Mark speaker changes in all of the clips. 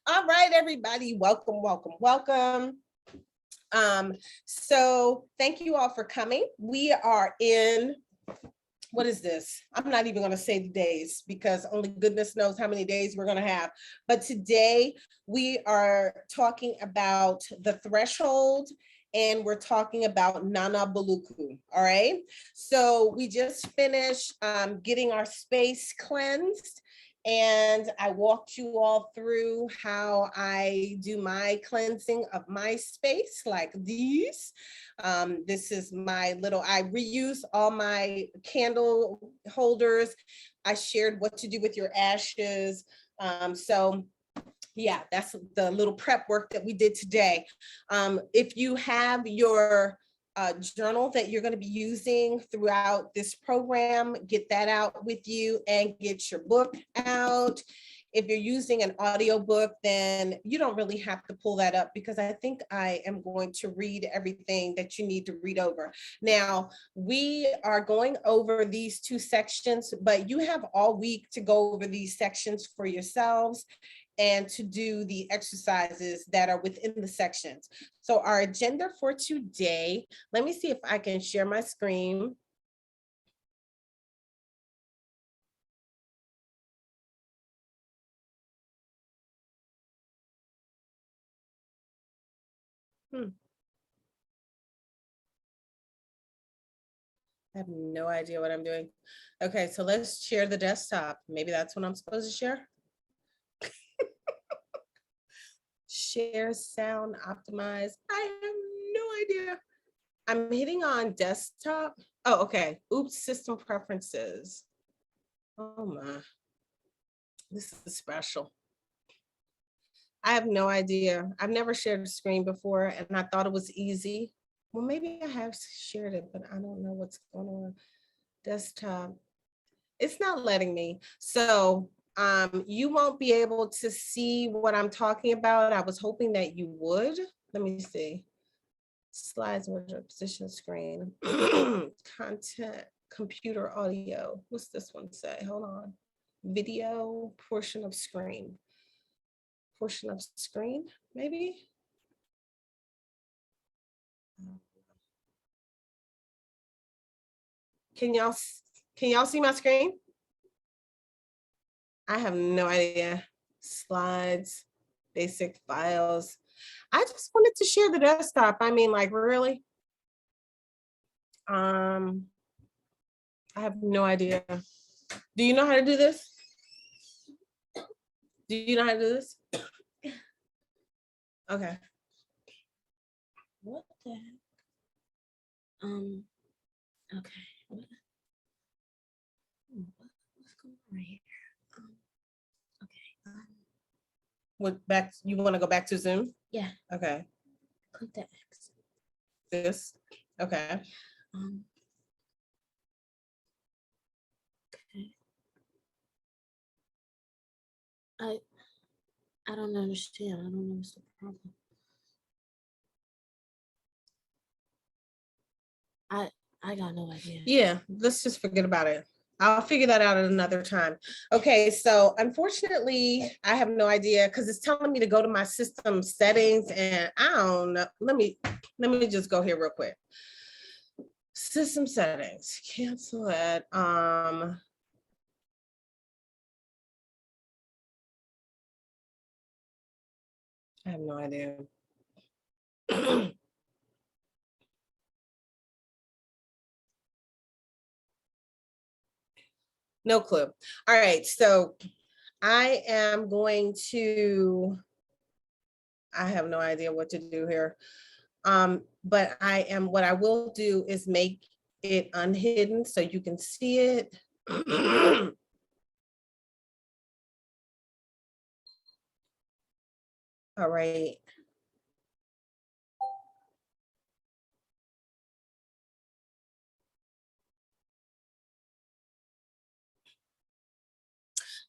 Speaker 1: All right, everybody, welcome, welcome, welcome. So thank you all for coming. We are in, what is this? I'm not even going to say the days because only goodness knows how many days we're going to have. But today we are talking about the threshold and we're talking about Nana Buluku. All right. So we just finished getting our space cleansed. And I walked you all through how I do my cleansing of my space like these. This is my little, I reuse all my candle holders. I shared what to do with your ashes. So yeah, that's the little prep work that we did today. If you have your journal that you're going to be using throughout this program, get that out with you and get your book out. If you're using an audiobook, then you don't really have to pull that up because I think I am going to read everything that you need to read over. Now, we are going over these two sections, but you have all week to go over these sections for yourselves and to do the exercises that are within the sections. So our agenda for today, let me see if I can share my screen. I have no idea what I'm doing. Okay, so let's share the desktop. Maybe that's what I'm supposed to share. Share sound optimize. I have no idea. I'm hitting on desktop. Oh, okay. Oops, system preferences. Oh my, this is special. I have no idea. I've never shared a screen before and I thought it was easy. Well, maybe I have shared it, but I don't know what's going on. Desktop. It's not letting me. So you won't be able to see what I'm talking about. I was hoping that you would. Let me see. Slides, order, position, screen, content, computer, audio. What's this one say? Hold on. Video, portion of screen. Portion of screen, maybe? Can y'all see my screen? I have no idea. Slides, basic files. I just wanted to share the desktop. I mean, like, really? I have no idea. Do you know how to do this? Do you know how to do this? Okay. What the heck? Okay. What's going on right here? Okay. What back? You want to go back to Zoom? Yeah. Okay. Click the X. This. Okay. Okay. I don't understand. I don't know what's the problem. I got no idea. Yeah, let's just forget about it. I'll figure that out at another time. Okay, so unfortunately, I have no idea because it's telling me to go to my system settings and I don't know. Let me just go here real quick. System settings, cancel that. I have no idea. No clue. All right, so I am going to, I have no idea what to do here. But what I will do is make it unhidden so you can see it. All right.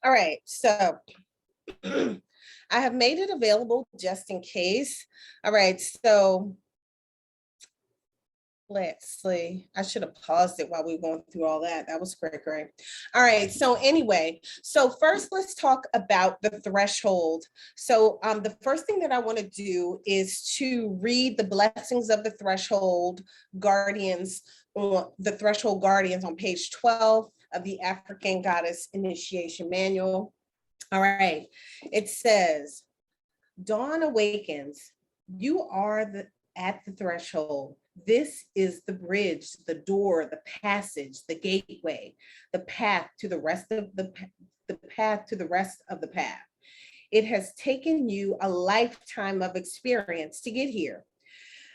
Speaker 1: All right, so I have made it available just in case. All right, so Let's see. I should have paused it while we were going through all that. That was great, great. All right. So anyway, so first let's talk about the threshold. So the first thing that I want to do is to read the blessings of the threshold guardians on the threshold guardians on page 12 of the African Goddess Initiation Manual. All right. It says, dawn awakens. You are at the threshold. This is the bridge, the door, the passage, the gateway, the path to the rest of the path to the rest of the path. It has taken you a lifetime of experience to get here.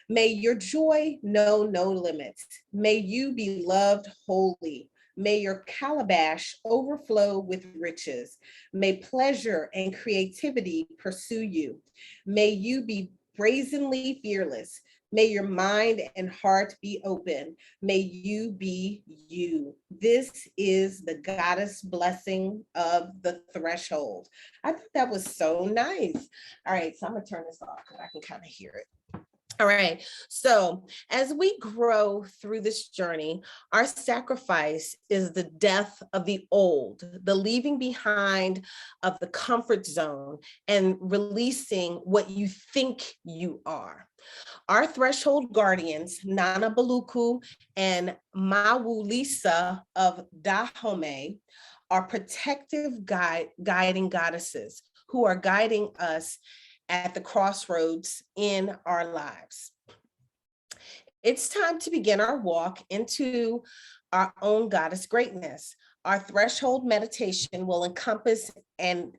Speaker 1: May your joy know no limits. May you be loved wholly. May your calabash overflow with riches. May pleasure and creativity pursue you. May you be brazenly fearless. May your mind and heart be open. May you be you. This is the goddess blessing of the threshold. I thought that was so nice. All right, so I'm gonna turn this off because I can kind of hear it. All right, so as we grow through this journey, our sacrifice is the death of the old, the leaving behind of the comfort zone and releasing what you think you are. Our threshold guardians, Nana Buluku and Mawulisa of Dahomey, are protective guiding goddesses who are guiding us at the crossroads in our lives. It's time to begin our walk into our own goddess greatness. Our threshold meditation will encompass an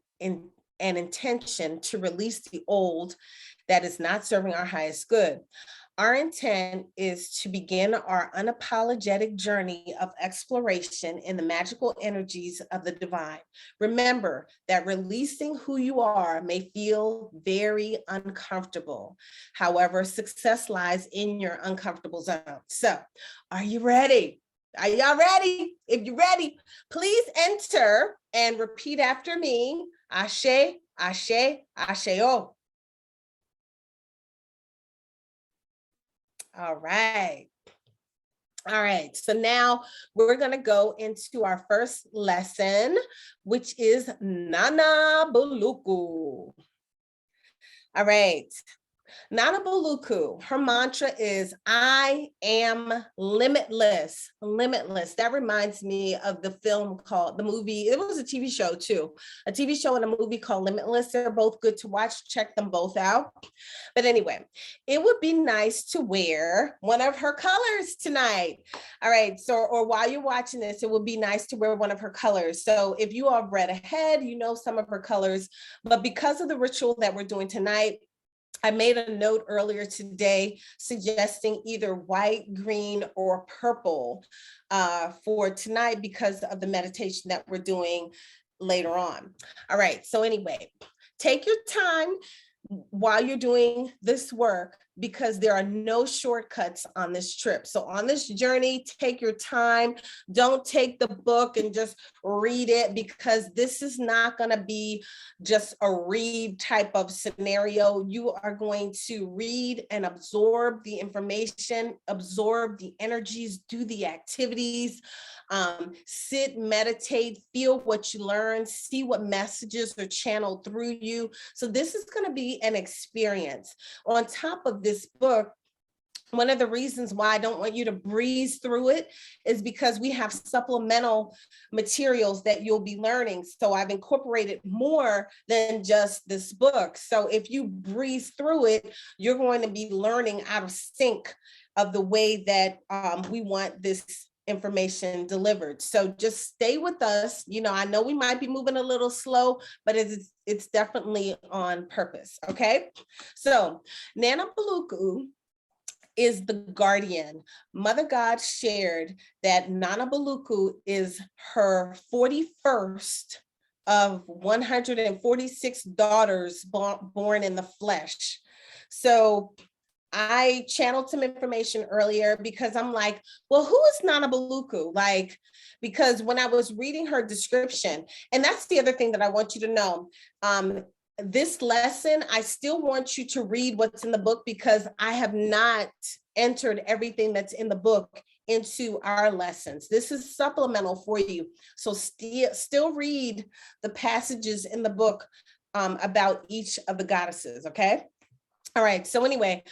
Speaker 1: intention to release the old that is not serving our highest good. Our intent is to begin our unapologetic journey of exploration in the magical energies of the divine. Remember that releasing who you are may feel very uncomfortable. However, success lies in your uncomfortable zone. So, are you ready? Are y'all ready? If you're ready, please enter and repeat after me. Ashe, Ashe, Asheo. All right. All right, so now we're going to go into our first lesson, which is Nana Buluku. All right. Nana Buluku, her mantra is, I am limitless, limitless. That reminds me of the film called, the movie, it was a TV show too, a TV show and a movie called Limitless. They're both good to watch, check them both out. But anyway, it would be nice to wear one of her colors tonight. All right, so, or while you're watching this, it would be nice to wear one of her colors. So if you have read ahead, you know some of her colors, but because of the ritual that we're doing tonight, I made a note earlier today suggesting either white, green, or purple for tonight because of the meditation that we're doing later on. All right, so anyway, take your time while you're doing this work because there are no shortcuts on this trip. So on this journey, take your time. Don't take the book and just read it because this is not going to be just a read type of scenario. You are going to read and absorb the information, absorb the energies, do the activities, sit, meditate, feel what you learn, see what messages are channeled through you. So this is going to be an experience. On top of this book, one of the reasons why I don't want you to breeze through it is because we have supplemental materials that you'll be learning. So I've incorporated more than just this book. So if you breeze through it, you're going to be learning out of sync of the way that we want this information delivered. So just stay with us. You know, I know we might be moving a little slow, but it's definitely on purpose. Okay. So Nana Buluku is the guardian. Mother God shared that Nana Buluku is her 41st of 146 daughters born in the flesh. So I channeled some information earlier because I'm like, well, who is Nana Buluku? Like, because when I was reading her description, and that's the other thing that I want you to know, this lesson, I still want you to read what's in the book because I have not entered everything that's in the book into our lessons. This is supplemental for you. So still read the passages in the book about each of the goddesses, okay? All right, so anyway,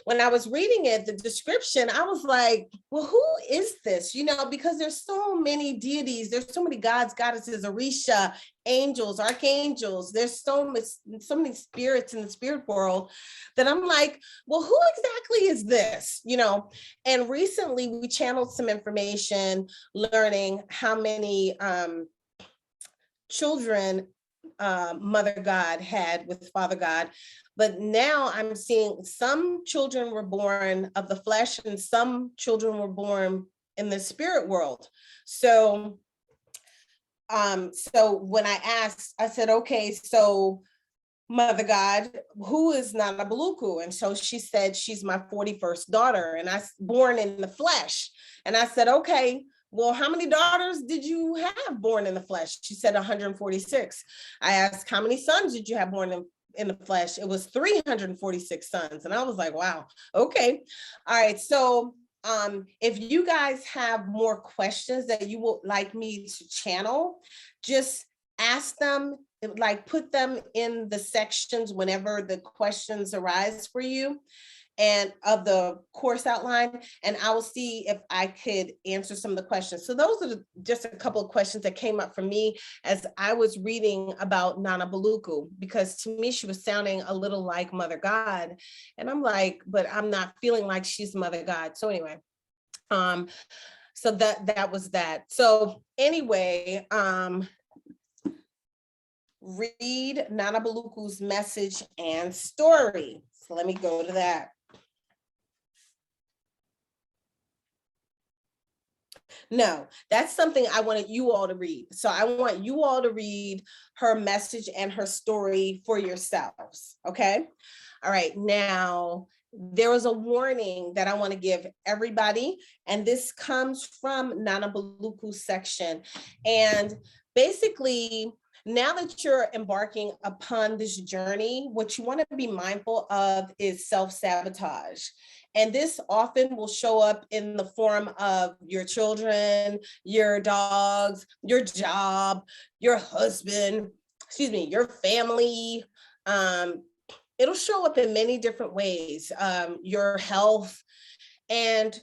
Speaker 1: when I was reading it, the description, I was like, well, who is this? Because there's so many deities, there's so many gods, goddesses, Orisha, angels, archangels, there's so many spirits in the spirit world that I'm like, well, who exactly is this? And recently we channeled some information, learning how many children Mother God had with Father God. But now I'm seeing some children were born of the flesh and some children were born in the spirit world. So when I asked, I said, okay, so Mother God, who is Nana Buluku? And so she said, she's my 41st daughter and I born in the flesh. And I said, okay, well, how many daughters did you have born in the flesh? She said 146. I asked, how many sons did you have born in the flesh? It was 346 sons. And I was like, wow, okay. All right. So if you guys have more questions that you would like me to channel, just ask them, like put them in the sections whenever the questions arise for you and of the course outline, and I will see if I could answer some of the questions. So those are just a couple of questions that came up for me as I was reading about Nana Buluku, because to me, she was sounding a little like Mother God. And I'm like, but I'm not feeling like she's Mother God. So anyway, so that was that. So anyway, read Nana Buluku's message and story. So let me go to that. No, that's something I wanted you all to read. So I want you all to read her message and her story for yourselves, okay? All right, now there was a warning that I want to give everybody, and this comes from Nana Buluku's section. And basically, now that you're embarking upon this journey, what you want to be mindful of is self-sabotage. And this often will show up in the form of your children, your dogs, your job, your husband, your family. It'll show up in many different ways, your health, and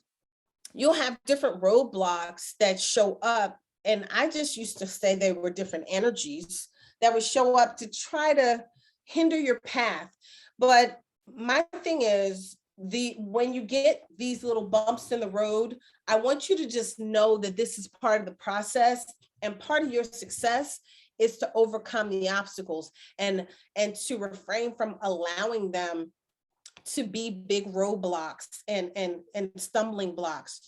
Speaker 1: you'll have different roadblocks that show up. And I just used to say they were different energies that would show up to try to hinder your path. But my thing is, when you get these little bumps in the road, I want you to just know that this is part of the process, and part of your success is to overcome the obstacles and to refrain from allowing them to be big roadblocks and stumbling blocks.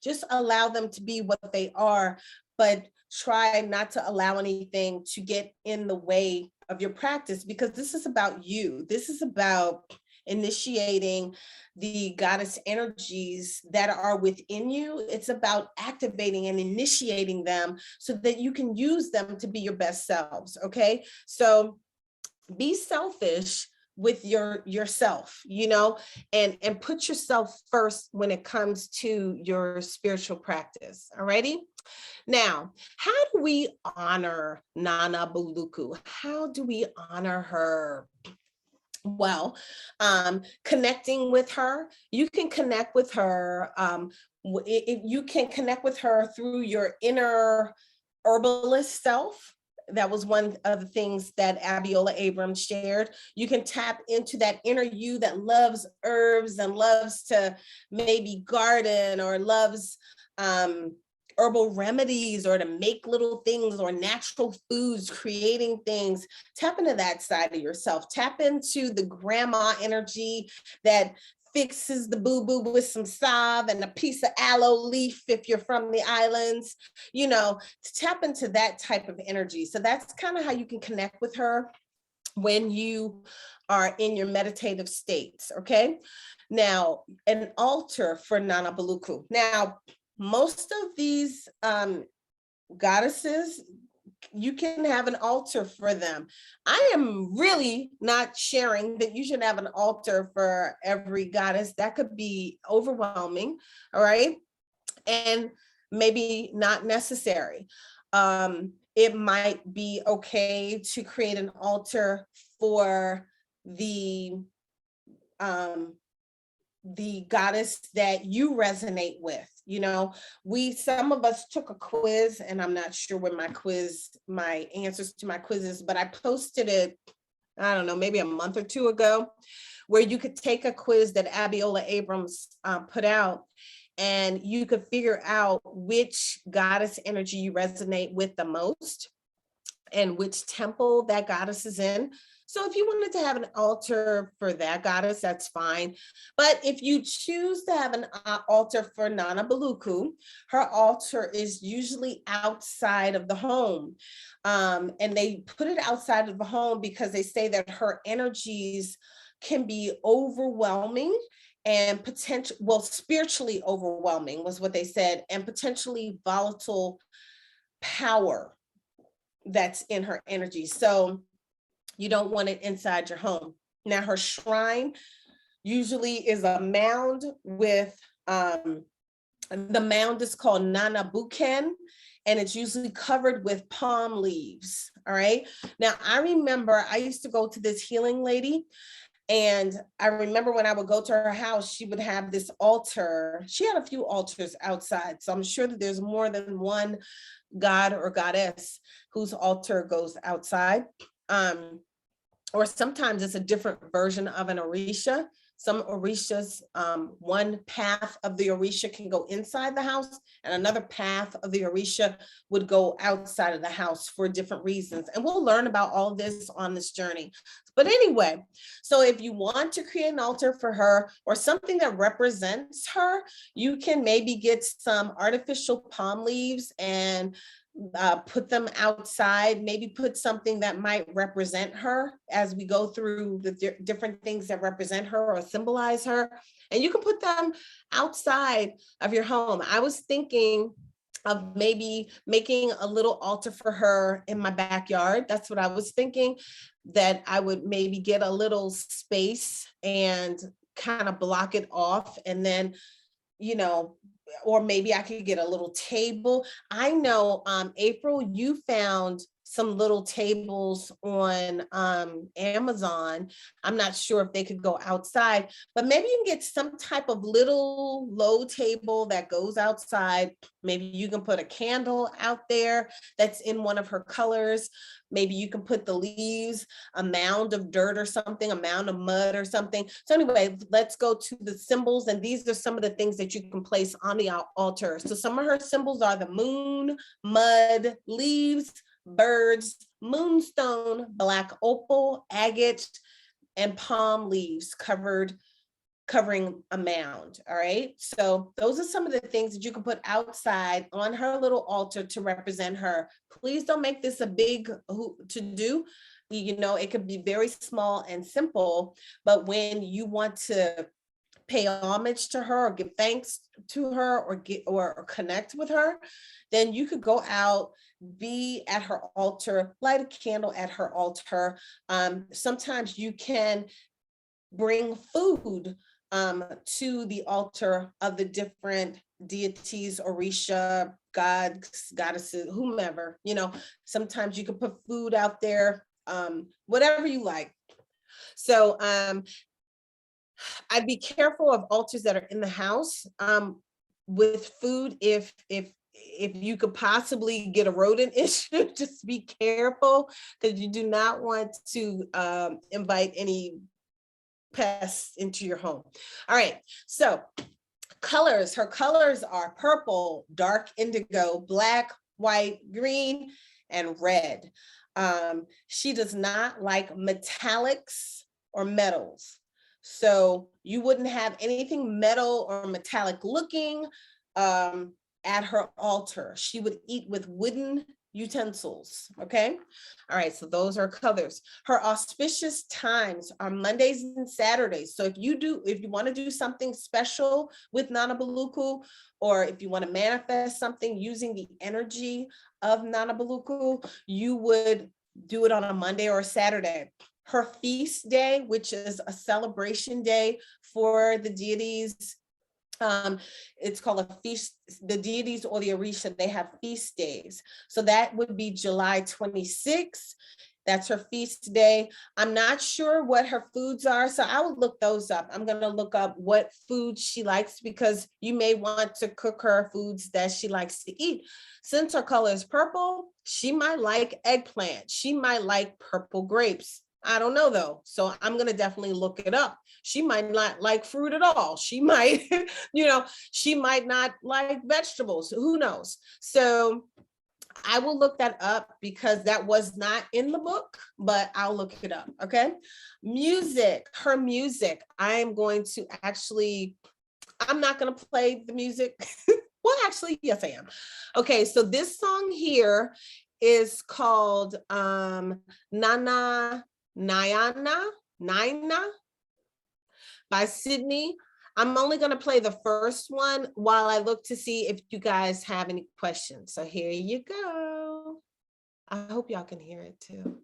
Speaker 1: Just allow them to be what they are, but try not to allow anything to get in the way of your practice, because this is about you. This is about initiating the goddess energies that are within you. It's about activating and initiating them so that you can use them to be your best selves. Okay, so be selfish with yourself, and put yourself first when it comes to your spiritual practice. Alrighty. Now, how do we honor Nana Buluku? How do we honor her? Well, connecting with her, you can connect with her. You can connect with her through your inner herbalist self. That was one of the things that Abiola Abrams shared. You can tap into that inner you that loves herbs and loves to maybe garden, or loves herbal remedies, or to make little things, or natural foods, creating things. Tap into that side of yourself. Tap into the grandma energy that fixes the boo-boo with some salve and a piece of aloe leaf if you're from the islands, tap into that type of energy. So that's kind of how you can connect with her when you are in your meditative states, okay? Now, an altar for Nana Buluku. Now, most of these goddesses you can have an altar for them. I am really not sharing that you should have an altar for every goddess. That could be overwhelming, all right? And maybe not necessary. It might be okay to create an altar for um, the goddess that you resonate with. You know, some of us took a quiz, and I'm not sure when my answers to my quizzes, but I posted it, I don't know, maybe a month or two ago, where you could take a quiz that Abiola Abrams put out, and you could figure out which goddess energy you resonate with the most and which temple that goddess is in. So if you wanted to have an altar for that goddess, that's fine. But if you choose to have an altar for Nana Buluku, her altar is usually outside of the home. And they put it outside of the home because they say that her energies can be overwhelming and spiritually overwhelming was what they said, and potentially volatile power that's in her energy. So you don't want it inside your home. Now, her shrine usually is a mound with, the mound is called Nana Buken, and it's usually covered with palm leaves. All right. Now, I remember I used to go to this healing lady, and I remember when I would go to her house, she would have this altar. She had a few altars outside. So I'm sure that there's more than one god or goddess whose altar goes outside. Or sometimes it's a different version of an Orisha. Some Orishas, one path of the Orisha can go inside the house, and another path of the Orisha would go outside of the house for different reasons. And we'll learn about all of this on this journey. But anyway, so if you want to create an altar for her or something that represents her, you can maybe get some artificial palm leaves and put them outside, maybe put something that might represent her as we go through the different things that represent her or symbolize her. And you can put them outside of your home. I was thinking of maybe making a little altar for her in my backyard. That's what I was thinking, that I would maybe get a little space and kind of block it off, and then, or maybe I could get a little table. I know, April, you found some little tables on Amazon. I'm not sure if they could go outside, but maybe you can get some type of little low table that goes outside. Maybe you can put a candle out there that's in one of her colors. Maybe you can put the leaves, a mound of dirt or something, a mound of mud or something. So anyway, let's go to the symbols. And these are some of the things that you can place on the altar. So some of her symbols are the moon, mud, leaves, birds, moonstone, black opal, agate, and palm leaves covering a mound. All right. So those are some of the things that you can put outside on her little altar to represent her. Please don't make this a big to do. It could be very small and simple, but when you want to pay homage to her or give thanks to her or connect with her, then you could go out, be at her altar, light a candle at her altar. Sometimes you can bring food to the altar of the different deities, Orisha, gods, goddesses, whomever. Sometimes you can put food out there, whatever you like. So I'd be careful of altars that are in the house with food. If you could possibly get a rodent issue, just be careful, because you do not want to invite any pests into your home. All right, so colors. Her colors are purple, dark indigo, black, white, green, and red. She does not like metallics or metals. So you wouldn't have anything metal or metallic looking at her altar. She would eat with wooden utensils. Okay. All right. So those are colors. Her auspicious times are Mondays and Saturdays. So if you want to do something special with Nana Buluku, or if you want to manifest something using the energy of Nana Buluku, you would do it on a Monday or a Saturday. Her feast day, which is a celebration day for the deities, it's called a feast. The deities or the Orisha, they have feast days. So that would be July 26th. That's her feast day. I'm not sure what her foods are, so I will look those up. I'm going to look up what foods she likes, because you may want to cook her foods that she likes to eat. Since her color is purple, she might like eggplant. She might like purple grapes. I don't know though. So I'm going to definitely look it up. She might not like fruit at all. She might, she might not like vegetables. Who knows? So I will look that up, because that was not in the book, but I'll look it up. Okay. Music, her music. I am going to I'm not going to play the music. Well, actually, yes, I am. Okay. So this song here is called Nana Naina by Sydney. I'm only going to play the first one while I look to see if you guys have any questions. So here you go. I hope y'all can hear it too.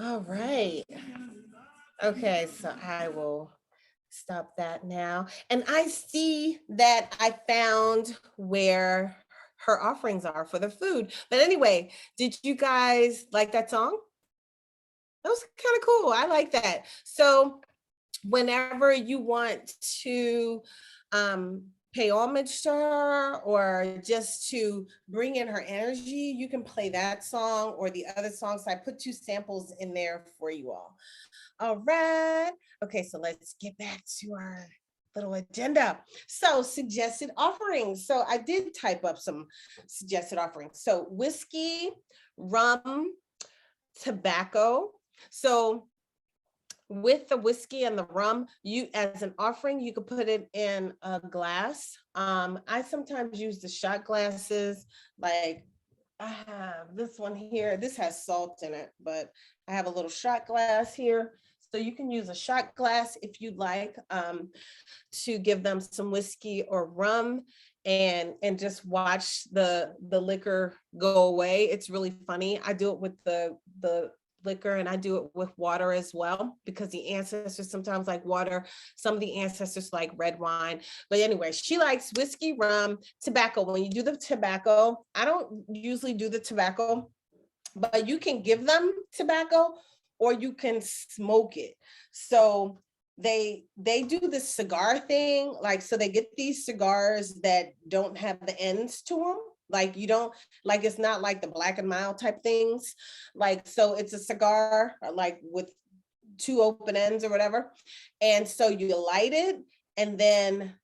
Speaker 1: All right. Okay, so I will stop that now. And I see that I found where her offerings are for the food. But anyway, did you guys like that song? That was kind of cool. I like that. So whenever you want to pay homage to her or just to bring in her energy, you can play that song or the other songs. I put 2 samples in there for you all. All right. Okay, so let's get back to our little agenda. So suggested offerings. So I did type up some suggested offerings. So whiskey, rum, tobacco. So with the whiskey and the rum, you as an offering, you could put it in a glass. I sometimes use the shot glasses, like I have this one here. This has salt in it, but I have a little shot glass here. So you can use a shot glass if you'd like, to give them some whiskey or rum and just watch the liquor go away. It's really funny. I do it with the liquor and I do it with water as well, because the ancestors sometimes like water. Some of the ancestors like red wine. But anyway, she likes whiskey, rum, tobacco. When you do the tobacco, I don't usually do the tobacco, but you can give them tobacco or you can smoke it. So they do the cigar thing, like, so they get these cigars that don't have the ends to them. Like you don't, like, it's not like the Black and Mild type things. Like, so it's a cigar like with 2 open ends or whatever. And so you light it and then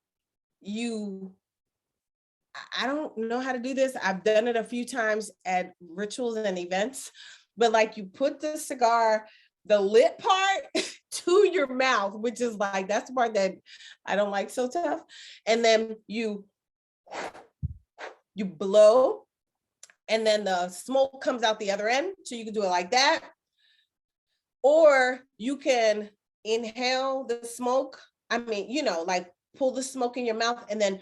Speaker 1: I don't know how to do this. I've done it a few times at rituals and events, but like you put the cigar, the lit part to your mouth, which is like, that's the part that I don't like so tough. And then you blow and then the smoke comes out the other end. So you can do it like that. Or you can inhale the smoke. I mean, like pull the smoke in your mouth and then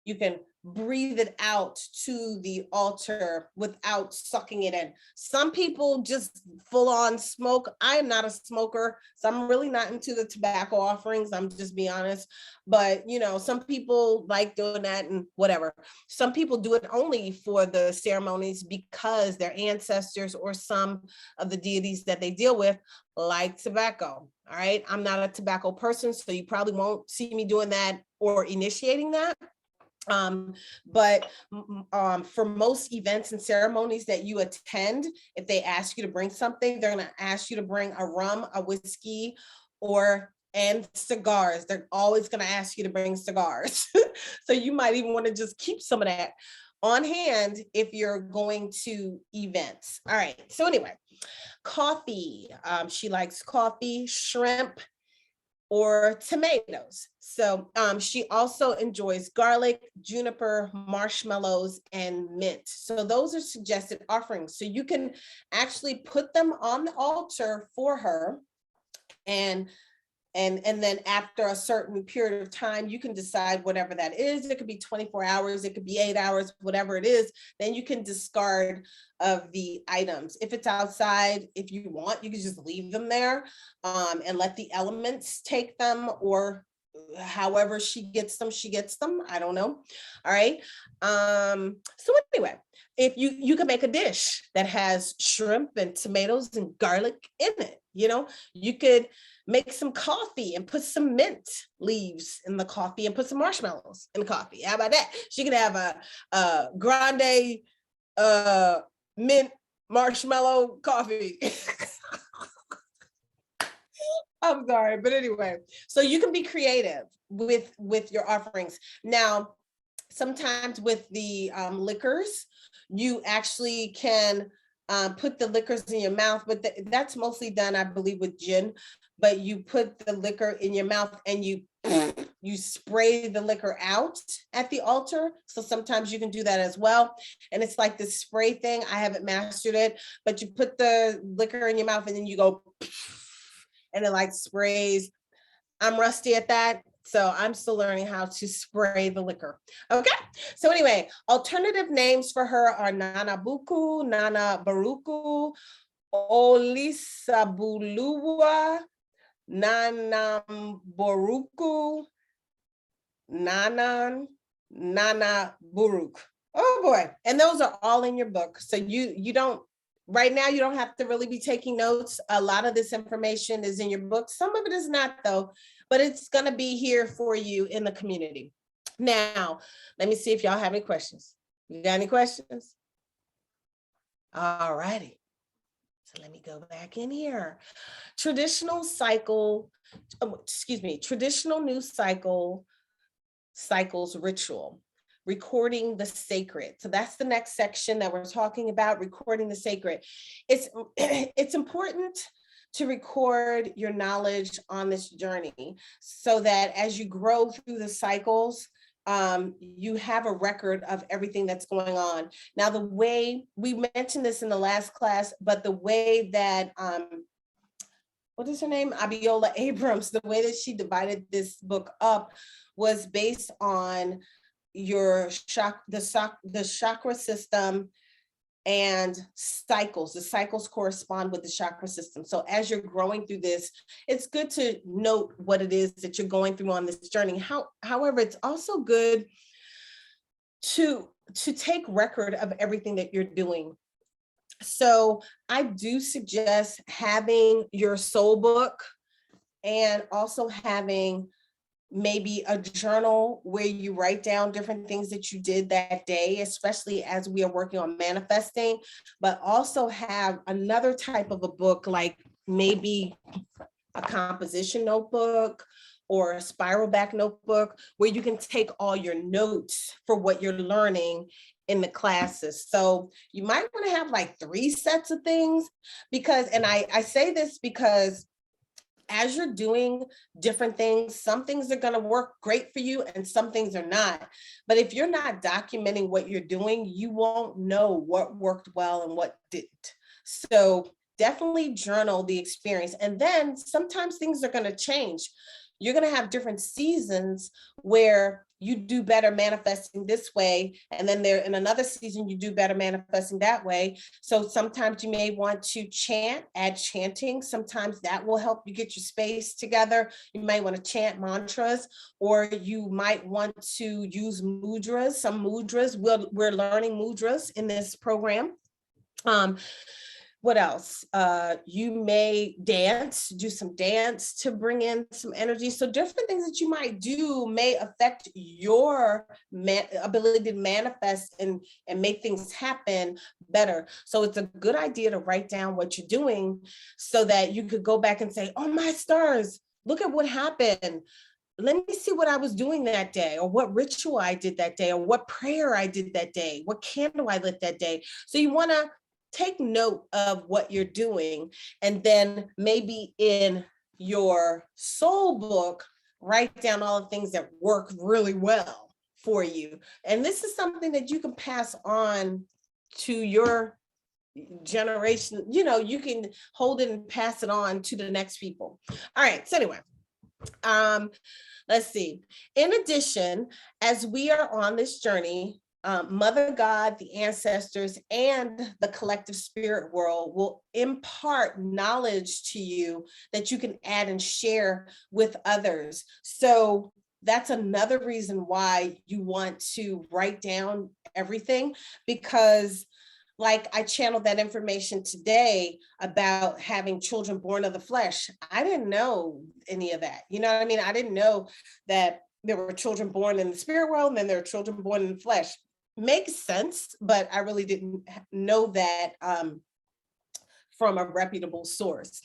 Speaker 1: you can breathe it out to the altar without sucking it in. Some people just full on smoke. I am not a smoker, so I'm really not into the tobacco offerings. I'm just being honest. But, some people like doing that and whatever. Some people do it only for the ceremonies because their ancestors or some of the deities that they deal with like tobacco. All right. I'm not a tobacco person, so you probably won't see me doing that or initiating that. But for most events and ceremonies that you attend, if they ask you to bring something, they're going to ask you to bring a rum, a whiskey, and cigars. They're always going to ask you to bring cigars. So you might even want to just keep some of that on hand if you're going to events. All right. So anyway, coffee. She likes coffee, shrimp, or tomatoes. So she also enjoys garlic, juniper, marshmallows, and mint. So those are suggested offerings. So you can actually put them on the altar for her, and then after a certain period of time, you can decide whatever that is. It could be 24 hours, it could be 8 hours, whatever it is. Then you can discard of the items. If it's outside, if you want, you can just leave them there and let the elements take them, or however she gets them. I don't know. All right. So anyway, if you can make a dish that has shrimp and tomatoes and garlic in it, you could make some coffee and put some mint leaves in the coffee and put some marshmallows in the coffee. How about that? She could have a grande mint marshmallow coffee. I'm sorry, but anyway, so you can be creative with your offerings. Now, sometimes with the liquors, you actually can put the liquors in your mouth, but that's mostly done, I believe, with gin. But you put the liquor in your mouth and you spray the liquor out at the altar. So sometimes you can do that as well. And it's like this spray thing. I haven't mastered it, but you put the liquor in your mouth and then you go and it like sprays. I'm rusty at that. So I'm still learning how to spray the liquor. Okay. So anyway, alternative names for her are Nana Buku, Nana Baruku, Olisabulua, Nanam Boruku, Nanan, Nana Buruk. Oh boy. And those are all in your book. So you don't right now you don't have to really be taking notes. A lot of this information is in your book. Some of it is not though, but it's going to be here for you in the community. Now, let me see if y'all have any questions. You got any questions? All righty. So let me go back in here. Traditional news cycles ritual, recording the sacred. So that's the next section that we're talking about, recording the sacred. It's important to record your knowledge on this journey so that as you grow through the cycles, you have a record of everything that's going on. Now, the way we mentioned this in the last class, but the way that, what is her name? Abiola Abrams, the way that she divided this book up was based on the chakra system and cycles. The cycles correspond with the chakra system. So as you're growing through this, it's good to note what it is that you're going through on this journey. However, it's also good to take record of everything that you're doing. So I do suggest having your soul book and also having maybe a journal where you write down different things that you did that day, especially as we are working on manifesting, but also have another type of a book, like maybe a composition notebook or a spiral back notebook, where you can take all your notes for what you're learning in the classes. So you might want to have like 3 sets of things, because, and I say this because as you're doing different things, some things are going to work great for you and some things are not. But if you're not documenting what you're doing, you won't know what worked well and what didn't. So definitely journal the experience. And then sometimes things are going to change. You're going to have different seasons where you do better manifesting this way, and then there in another season you do better manifesting that way. So sometimes you may want to add chanting. Sometimes that will help you get your space together. You might want to chant mantras, or you might want to use mudras. Some mudras, we're learning mudras in this program. What else? You may do some dance to bring in some energy. So different things that you might do may affect your ability to manifest and make things happen better. So it's a good idea to write down what you're doing so that you could go back and say, oh my stars, look at what happened. Let me see what I was doing that day, or what ritual I did that day, or what prayer I did that day, what candle I lit that day. So you want to take note of what you're doing, and then maybe in your soul book, write down all the things that work really well for you. And this is something that you can pass on to your generation. You can hold it and pass it on to the next people. All right. So anyway, let's see. In addition, as we are on this journey, Mother God, the ancestors, and the collective spirit world will impart knowledge to you that you can add and share with others. So that's another reason why you want to write down everything, because like I channeled that information today about having children born of the flesh. I didn't know any of that. You know what I mean? I didn't know that there were children born in the spirit world and then there are children born in the flesh. Makes sense, but I really didn't know that from a reputable source.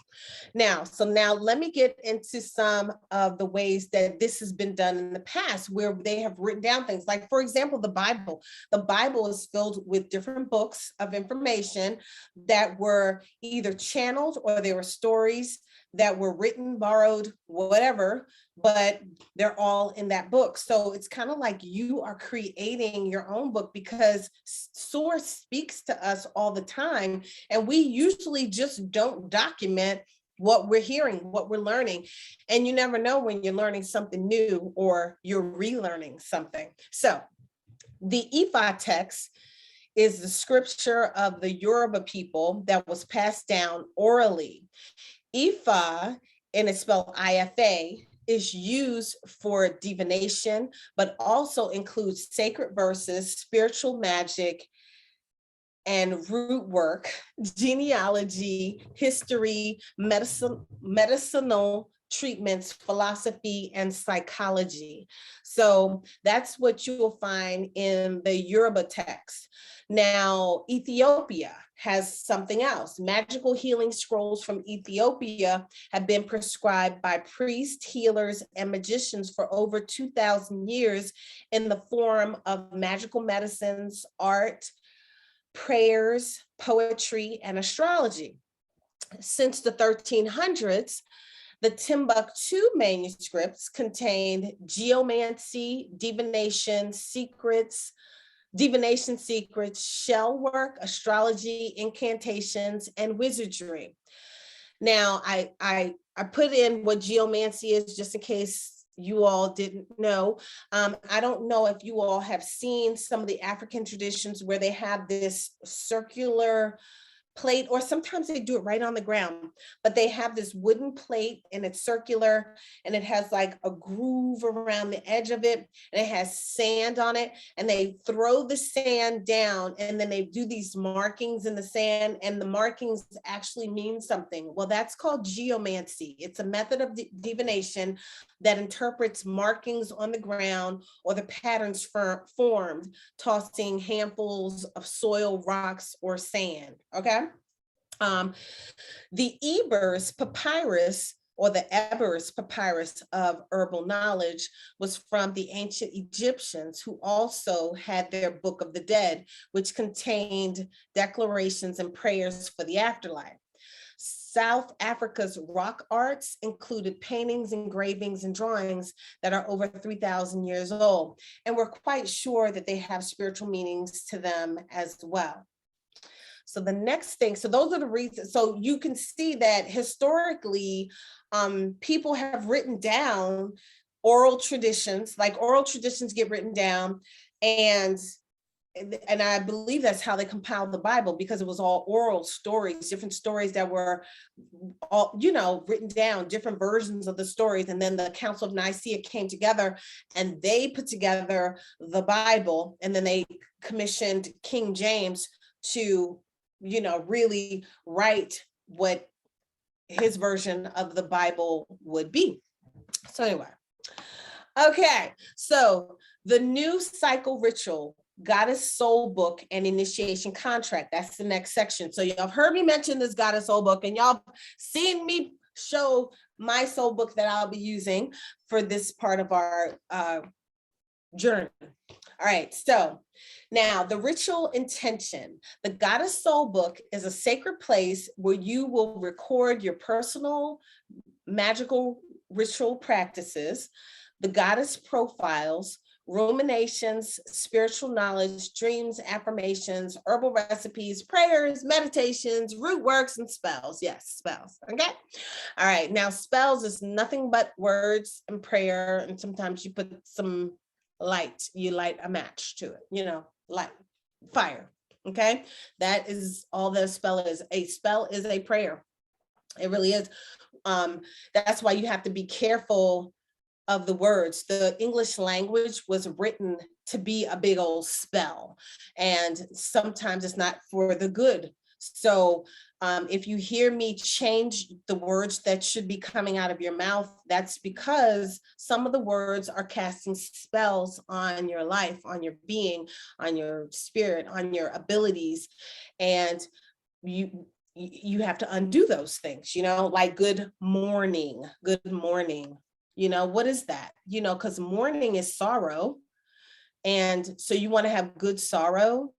Speaker 1: Now let me get into some of the ways that this has been done in the past, where they have written down things. Like, for example, the Bible. The Bible is filled with different books of information that were either channeled, or they were stories that were written, borrowed, whatever, but they're all in that book. So it's kind of like you are creating your own book, because source speaks to us all the time. And we usually just don't document what we're hearing, what we're learning. And you never know when you're learning something new or you're relearning something. So the Ifa text is the scripture of the Yoruba people that was passed down orally. Ifa, and it's spelled IFA, is used for divination, but also includes sacred verses, spiritual magic, and root work, genealogy, history, medicinal treatments, philosophy, and psychology. So that's what you will find in the Yoruba text. Now, Ethiopia has something else. Magical healing scrolls from Ethiopia have been prescribed by priests, healers, and magicians for over 2,000 years in the form of magical medicines, art, prayers, poetry, and astrology. Since the 1300s, the Timbuktu manuscripts contained geomancy, divination secrets, shell work, astrology, incantations, and wizardry. Now, I put in what geomancy is just in case you all didn't know. I don't know if you all have seen some of the African traditions where they have this circular plate, or sometimes they do it right on the ground, but they have this wooden plate and it's circular and it has like a groove around the edge of it and it has sand on it, and they throw the sand down and then they do these markings in the sand, and the markings actually mean something. Well, that's called geomancy. It's a method of divination that interprets markings on the ground or the patterns formed tossing handfuls of soil, rocks, or sand. Okay. The Ebers papyrus, or the Ebers papyrus of herbal knowledge, was from the ancient Egyptians, who also had their Book of the Dead, which contained declarations and prayers for the afterlife. South Africa's rock arts included paintings, engravings, and drawings that are over 3,000 years old. And we're quite sure that they have spiritual meanings to them as well. So the next thing, so those are the reasons. So you can see that historically, people have written down oral traditions, like oral traditions get written down, and I believe that's how they compiled the Bible, because it was all oral stories, different stories that were all, written down, different versions of the stories. And then the Council of Nicaea came together and they put together the Bible, and then they commissioned King James to really write what his version of the Bible would be. So anyway, okay, so the new cycle ritual, Goddess Soul Book and Initiation Contract, that's the next section. So y'all have heard me mention this Goddess Soul Book, and y'all seen me show my soul book that I'll be using for this part of our journey. All right, so now the ritual intention. The Goddess Soul Book is a sacred place where you will record your personal magical ritual practices, the goddess profiles, ruminations, spiritual knowledge, dreams, affirmations, herbal recipes, prayers, meditations, root works, and spells. Yes, spells. Okay. All right. Now, spells is nothing but words and prayer. And sometimes you put some light, you light a match to it, light, fire. Okay. That is all that a spell is. A spell is a prayer. It really is. That's why you have to be careful of the words. The English language was written to be a big old spell, and sometimes it's not for the good. So if you hear me change the words that should be coming out of your mouth, that's because some of the words are casting spells on your life, on your being, on your spirit, on your abilities, and you have to undo those things, like good morning. What is that? Because mourning is sorrow. And so you want to have good sorrow.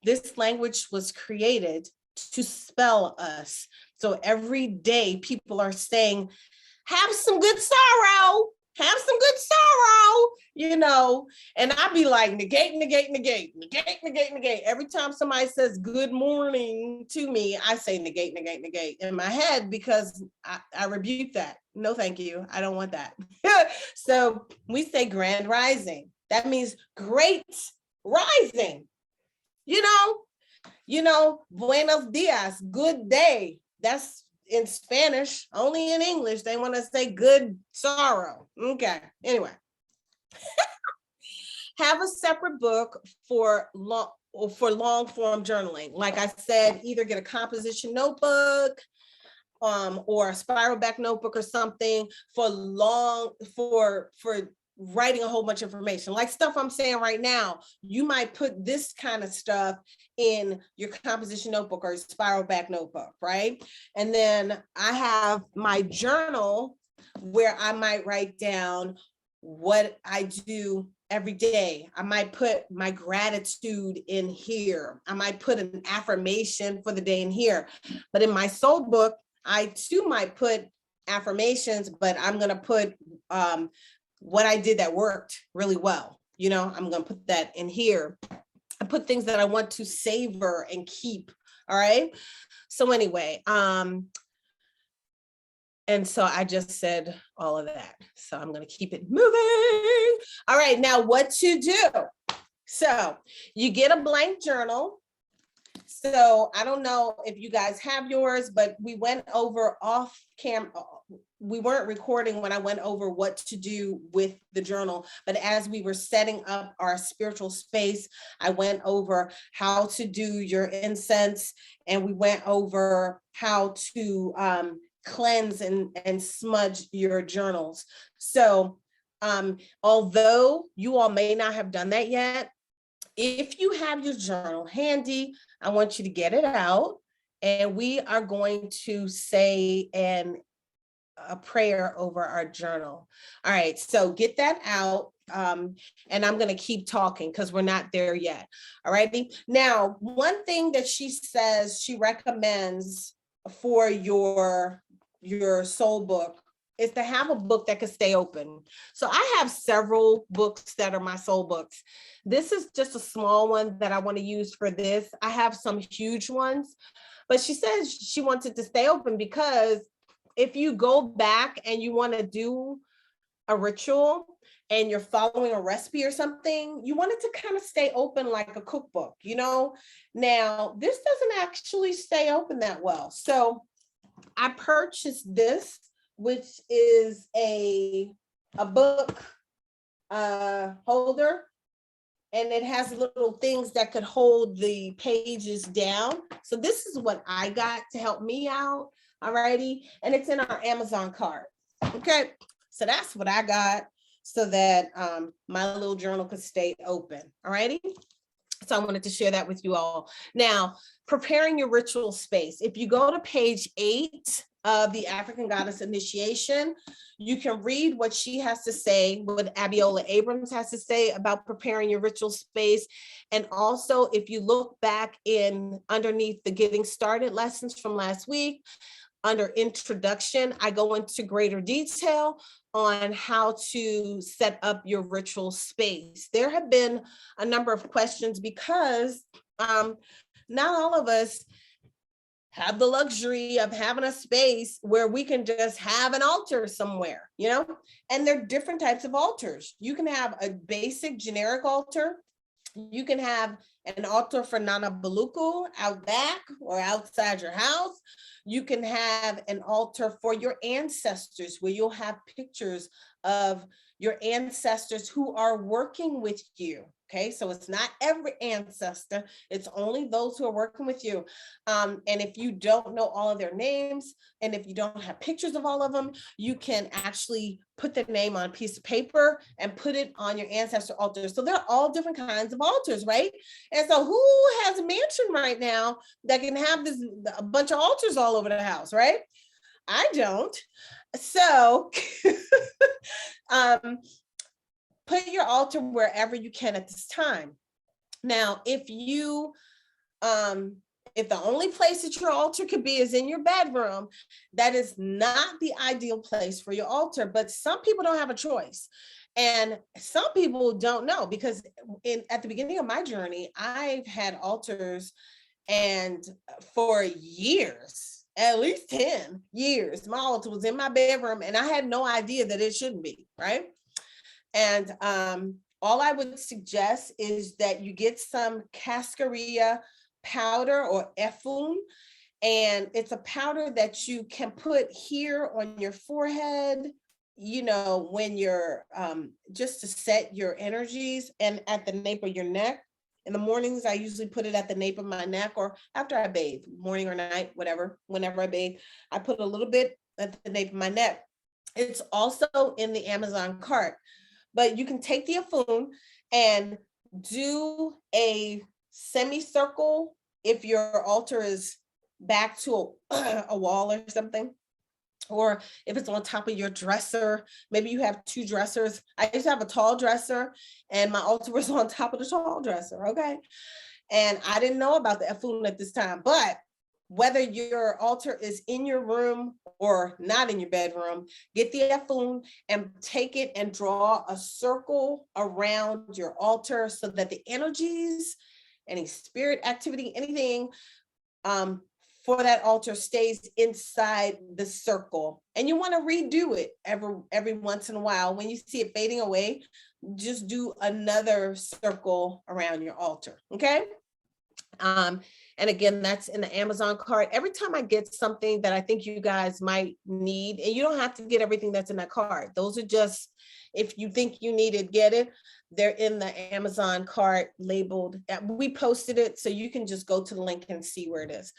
Speaker 1: This language was created to spell us. So every day people are saying, have some good sorrow, have some good sorrow, and I'd be like, negate. Every time somebody says good morning to me, I say negate in my head, because I rebuke that. No, thank you. I don't want that. So we say grand rising. That means great rising. Buenos dias, good day. That's in Spanish. Only in English they want to say good sorrow. Okay. Anyway, have a separate book for for long form journaling. Like I said, either get a composition notebook, or a spiral back notebook or something for writing a whole bunch of information. Like stuff I'm saying right now, you might put this kind of stuff in your composition notebook or spiral back notebook, right? And then I have my journal where I might write down what I do every day. I might put my gratitude in here. I might put an affirmation for the day in here. But in my soul book, I too might put affirmations, but I'm going to put what I did that worked really well. You know, I'm going to put that in here. I put things that I want to savor and keep. All right. So anyway, and so I just said all of that. So I'm going to keep it moving. All right. Now what to do? So you get a blank journal. So I don't know if you guys have yours, but we went over off camera. We weren't recording when I went over what to do with the journal, but as we were setting up our spiritual space, I went over how to do your incense, and we went over how to cleanse and smudge your journals. So although you all may not have done that yet, if you have your journal handy, I want you to get it out, and we are going to say a prayer over our journal. All right, so get that out, and I'm going to keep talking because we're not there yet. All righty. Now, one thing that she says she recommends for your soul book is to have a book that can stay open. So I have several books that are my soul books. This is just a small one that I want to use for this. I have some huge ones, but she says she wants it to stay open because if you go back and you want to do a ritual and you're following a recipe or something, you want it to kind of stay open like a cookbook, you know? Now, this doesn't actually stay open that well. So I purchased this, which is a book holder, and it has little things that could hold the pages down. So this is what I got to help me out. Alrighty, and it's in our Amazon cart. Okay, so that's what I got so that my little journal could stay open. Alrighty. So I wanted to share that with you all. Now, preparing your ritual space. If you go to page 8 of the African Goddess Initiation, you can read what she has to say, what Abiola Abrams has to say about preparing your ritual space. And also, if you look back in underneath the Getting Started lessons from last week, under introduction, I go into greater detail on how to set up your ritual space. There have been a number of questions because not all of us have the luxury of having a space where we can just have an altar somewhere, you know? And there are different types of altars. You can have a basic generic altar. You can have an altar for Nana Buluku out back or outside your house. You can have an altar for your ancestors where you'll have pictures of your ancestors who are working with you. Okay, so it's not every ancestor, it's only those who are working with you. And if you don't know all of their names, and if you don't have pictures of all of them, you can actually put their name on a piece of paper and put it on your ancestor altar. So there are all different kinds of altars, right? And so who has a mansion right now that can have a bunch of altars all over the house, right? I don't. So put your altar wherever you can at this time. Now, if the only place that your altar could be is in your bedroom, that is not the ideal place for your altar, but some people don't have a choice. And some people don't know because at the beginning of my journey, I've had altars and for years, at least 10 years, my altar was in my bedroom and I had no idea that it shouldn't be, right? And all I would suggest is that you get some cascarilla powder or efflum, and it's a powder that you can put here on your forehead, you know, when you're just to set your energies, and at the nape of your neck. In the mornings, I usually put it at the nape of my neck or after I bathe, morning or night, whatever, whenever I bathe, I put a little bit at the nape of my neck. It's also in the Amazon cart, but you can take the Afun and do a semicircle if your altar is back to a wall or something, or if it's on top of your dresser. Maybe you have two dressers. I used to have a tall dresser and my altar was on top of the tall dresser, okay? And I didn't know about the Afun at this time, but whether your altar is in your room or not in your bedroom, get the Afun and take it and draw a circle around your altar so that the energies, any spirit activity, anything for that altar stays inside the circle. And you want to redo it every once in a while. When you see it fading away, just do another circle around your altar, okay? And again, that's in the Amazon cart. Every time I get something that I think you guys might need, and you don't have to get everything that's in that cart. Those are just, if you think you need it, get it. They're in the Amazon cart labeled. We posted it, so you can just go to the link and see where it is.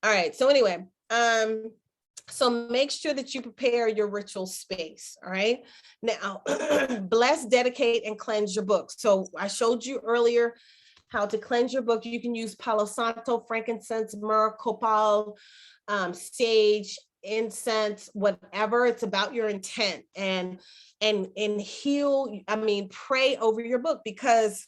Speaker 1: All right, so anyway, so make sure that you prepare your ritual space, all right? Now, bless, dedicate, and cleanse your book. So I showed you earlier how to cleanse your book. You can use Palo Santo, frankincense, myrrh, copal, sage, incense, whatever. It's about your intent, and heal, pray over your book, because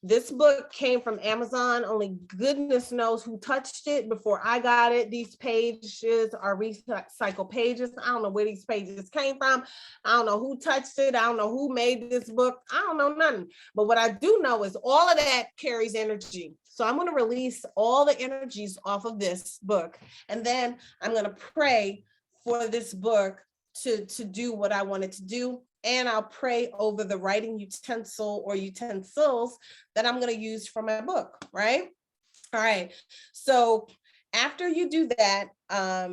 Speaker 1: this book came from Amazon. Only goodness knows who touched it before I got it. These pages are recycled pages. I don't know where these pages came from. I don't know who touched it. I don't know who made this book. I don't know nothing. But what I do know is all of that carries energy. So I'm going to release all the energies off of this book. And then I'm going to pray for this book to do what I want it to do. And I'll pray over the writing utensil or utensils that I'm going to use for my book, right? All right. So after you do that, I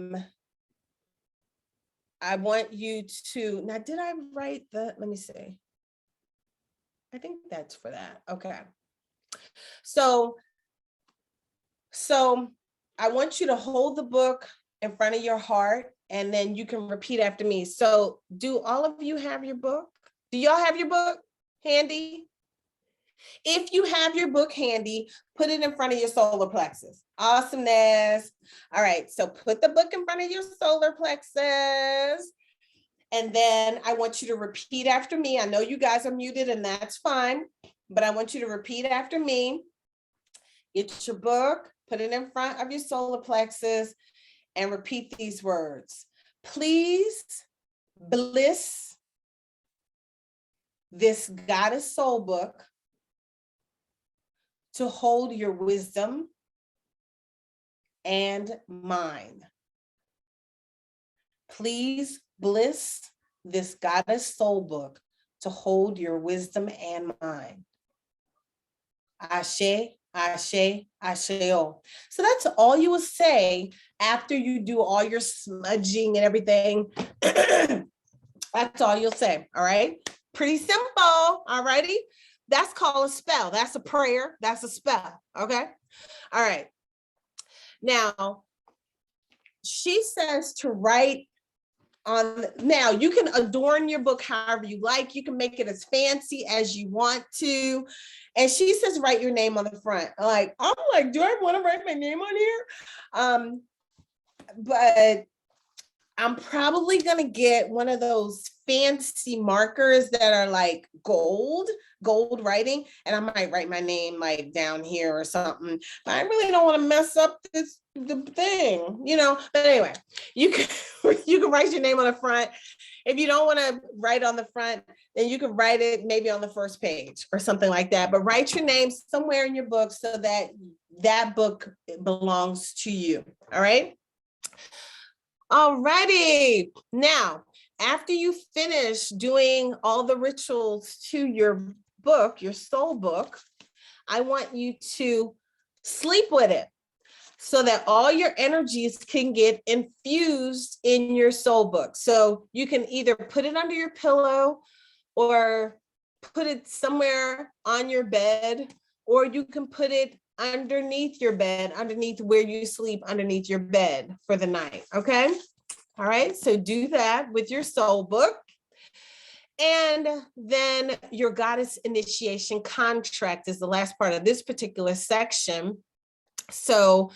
Speaker 1: want you to, now did I write let me see. I think that's for that. Okay. So I want you to hold the book in front of your heart, and then you can repeat after me. So do all of you have your book? Do y'all have your book handy? If you have your book handy, put it in front of your solar plexus. Awesomeness. All right, so put the book in front of your solar plexus. And then I want you to repeat after me. I know you guys are muted and that's fine, but I want you to repeat after me. Get your book, put it in front of your solar plexus, and repeat these words. Please bliss this goddess soul book to hold your wisdom and mind. Please bliss this goddess soul book to hold your wisdom and mind. Ashe, Ashe, Asheo. So that's all you will say after you do all your smudging and everything. That's all you'll say, all right? Pretty simple, all righty? That's called a spell. That's a prayer. That's a spell, okay? All right. Now, she says to write on, now you can adorn your book however you like. You can make it as fancy as you want to. And she says, write your name on the front. I'm like, do I want to write my name on here? But I'm probably going to get one of those fancy markers that are like gold writing. And I might write my name like down here or something. But I really don't want to mess up the thing, But anyway, you can write your name on the front. If you don't want to write on the front, then you can write it maybe on the first page or something like that. But write your name somewhere in your book so that that book belongs to you. All right. All righty. Now, after you finish doing all the rituals to your book, your soul book, I want you to sleep with it so that all your energies can get infused in your soul book. So you can either put it under your pillow or put it somewhere on your bed or you can put it underneath your bed, underneath where you sleep, underneath your bed for the night. Okay. All right. So do that with your soul book. And then your goddess initiation contract is the last part of this particular section. So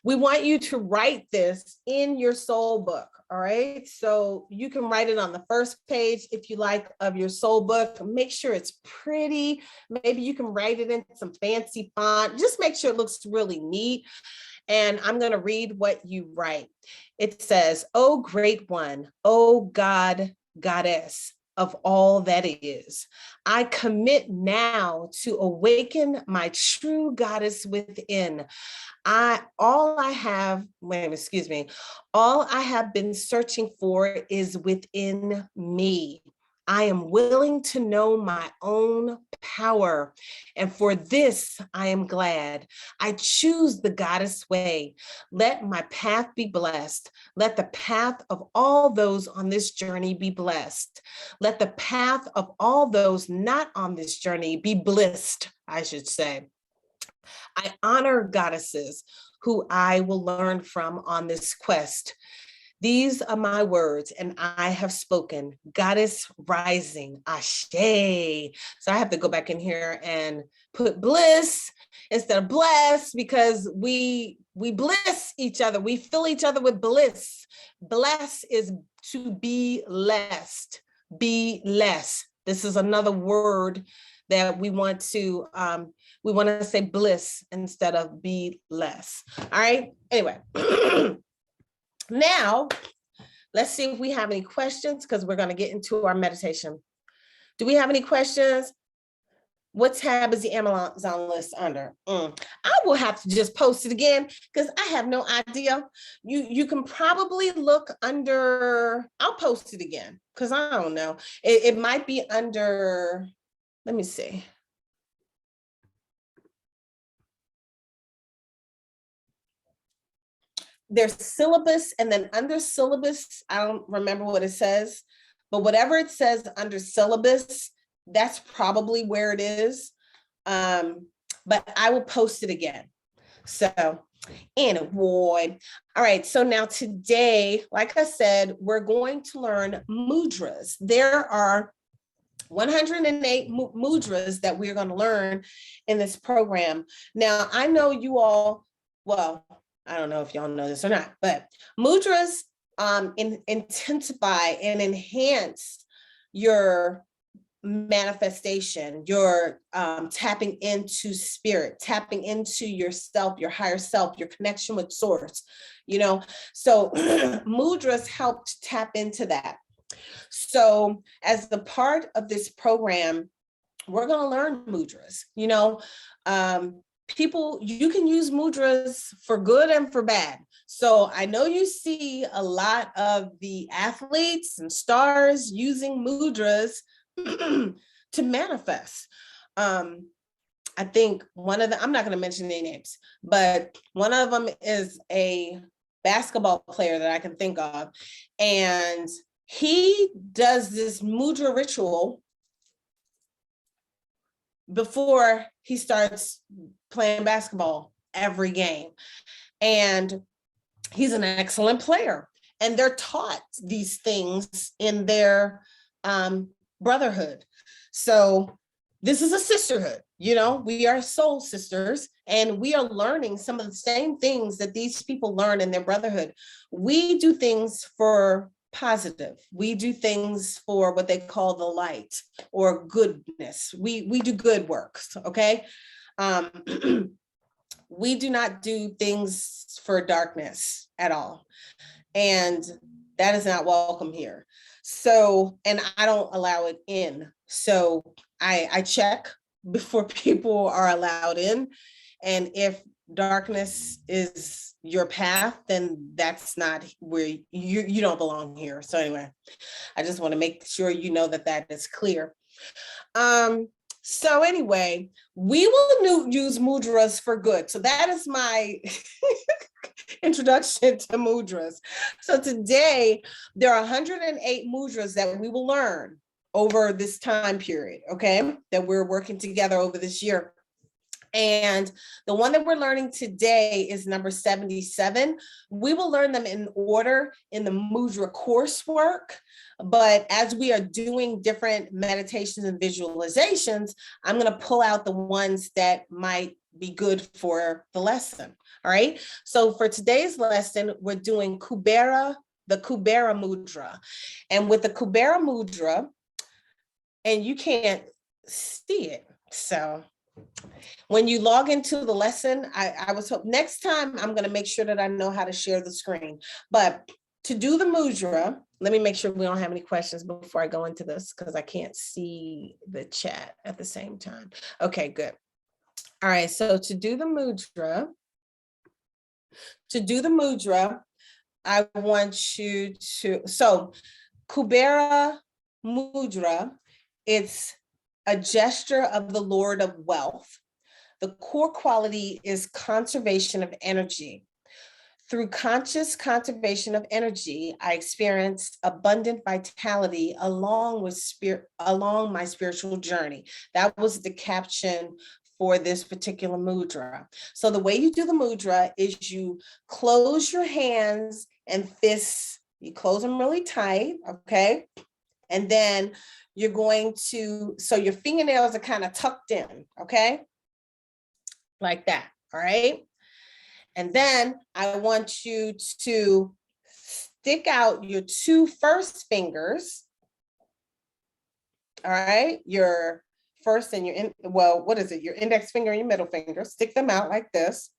Speaker 1: we want you to write this in your soul book. All right. So you can write it on the first page if you like of your soul book. Make sure it's pretty. Maybe you can write it in some fancy font. Just make sure it looks really neat. And I'm going to read what you write. It says, "Oh, great one, oh God, goddess of all that is, I commit now to awaken my true goddess within. All I have been searching for is within me. I am willing to know my own power, and for this I am glad. I choose the goddess way. Let my path be blessed. Let the path of all those on this journey be blessed. Let the path of all those not on this journey be blissed, I should say. I honor goddesses who I will learn from on this quest. These are my words, and I have spoken. Goddess rising, ashe." So I have to go back in here and put bliss instead of bless, because we bliss each other. We fill each other with bliss. Bless is to be blessed. Be less. This is another word that we want to say bliss instead of be less. All right. Anyway. Now, let's see if we have any questions, because we're going to get into our meditation. Do we have any questions? What tab is the Amazon list under? I will have to just post it again, because I have no idea. You can probably look under, I'll post it again, because I don't know. It might be under, let me see. There's syllabus, and then under syllabus, I don't remember what it says, but whatever it says under syllabus, that's probably where it is. But I will post it again. So anyway, all right. So now today, like I said, we're going to learn mudras. There are 108 mudras that we're going to learn in this program. Now, I know you all, well, I don't know if y'all know this or not, but mudras intensify and enhance your manifestation, your tapping into spirit, tapping into yourself, your higher self, your connection with source, so mudras help to tap into that. So as the part of this program, we're going to learn mudras. People, you can use mudras for good and for bad. So I know you see a lot of the athletes and stars using mudras to manifest. I think one of them, I'm not going to mention any names, but one of them is a basketball player that I can think of. And he does this mudra ritual before he starts playing basketball every game. And he's an excellent player. And they're taught these things in their brotherhood. So this is a sisterhood, we are soul sisters, and we are learning some of the same things that these people learn in their brotherhood. We do things for positive. We do things for what they call the light or goodness. We do good works, okay? We do not do things for darkness at all. And that is not welcome here. So, and I don't allow it in. So I check before people are allowed in. And if darkness is your path, then that's not where you don't belong here. So anyway, I just want to make sure you know that is clear. So anyway, we will use mudras for good. So that is my introduction to mudras. So today, there are 108 mudras that we will learn over this time period, okay, that we're working together over this year. And the one that we're learning today is number 77. We will learn them in order in the mudra coursework. But as we are doing different meditations and visualizations, I'm going to pull out the ones that might be good for the lesson. All right. So for today's lesson, we're doing the Kubera mudra. And with the Kubera mudra, and you can't see it. So when you log into the lesson, I was hoping next time I'm going to make sure that I know how to share the screen. But to do the mudra, let me make sure we don't have any questions before I go into this because I can't see the chat at the same time. Okay, good. All right, so to do the mudra, I want you to, so Kubera mudra, it's a gesture of the Lord of Wealth. The core quality is conservation of energy. Through conscious conservation of energy, I experience abundant vitality along my spiritual journey. That was the caption for this particular mudra. So the way you do the mudra is you close your hands and fists. You close them really tight, okay? And then you're going to, so your fingernails are kind of tucked in, okay? Like that, all right? And then I want you to stick out your two first fingers, all right? Your first and your, your index finger and your middle finger, stick them out like this.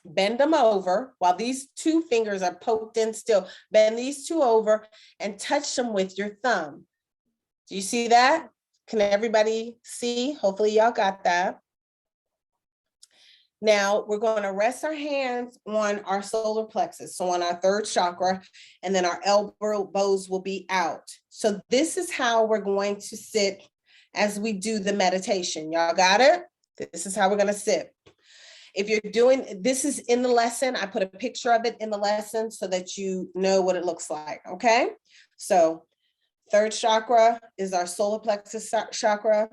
Speaker 1: Bend them over while these two fingers are poked in still. Bend these two over and touch them with your thumb. Do you see that? Can everybody see? Hopefully y'all got that. Now we're going to rest our hands on our solar plexus, so on our third chakra, and then our elbows will be out. So this is how we're going to sit as we do the meditation. Y'all got it? This is how we're going to sit. If you're doing, this is in the lesson. I put a picture of it in the lesson so that you know what it looks like, okay? So third chakra is our solar plexus chakra,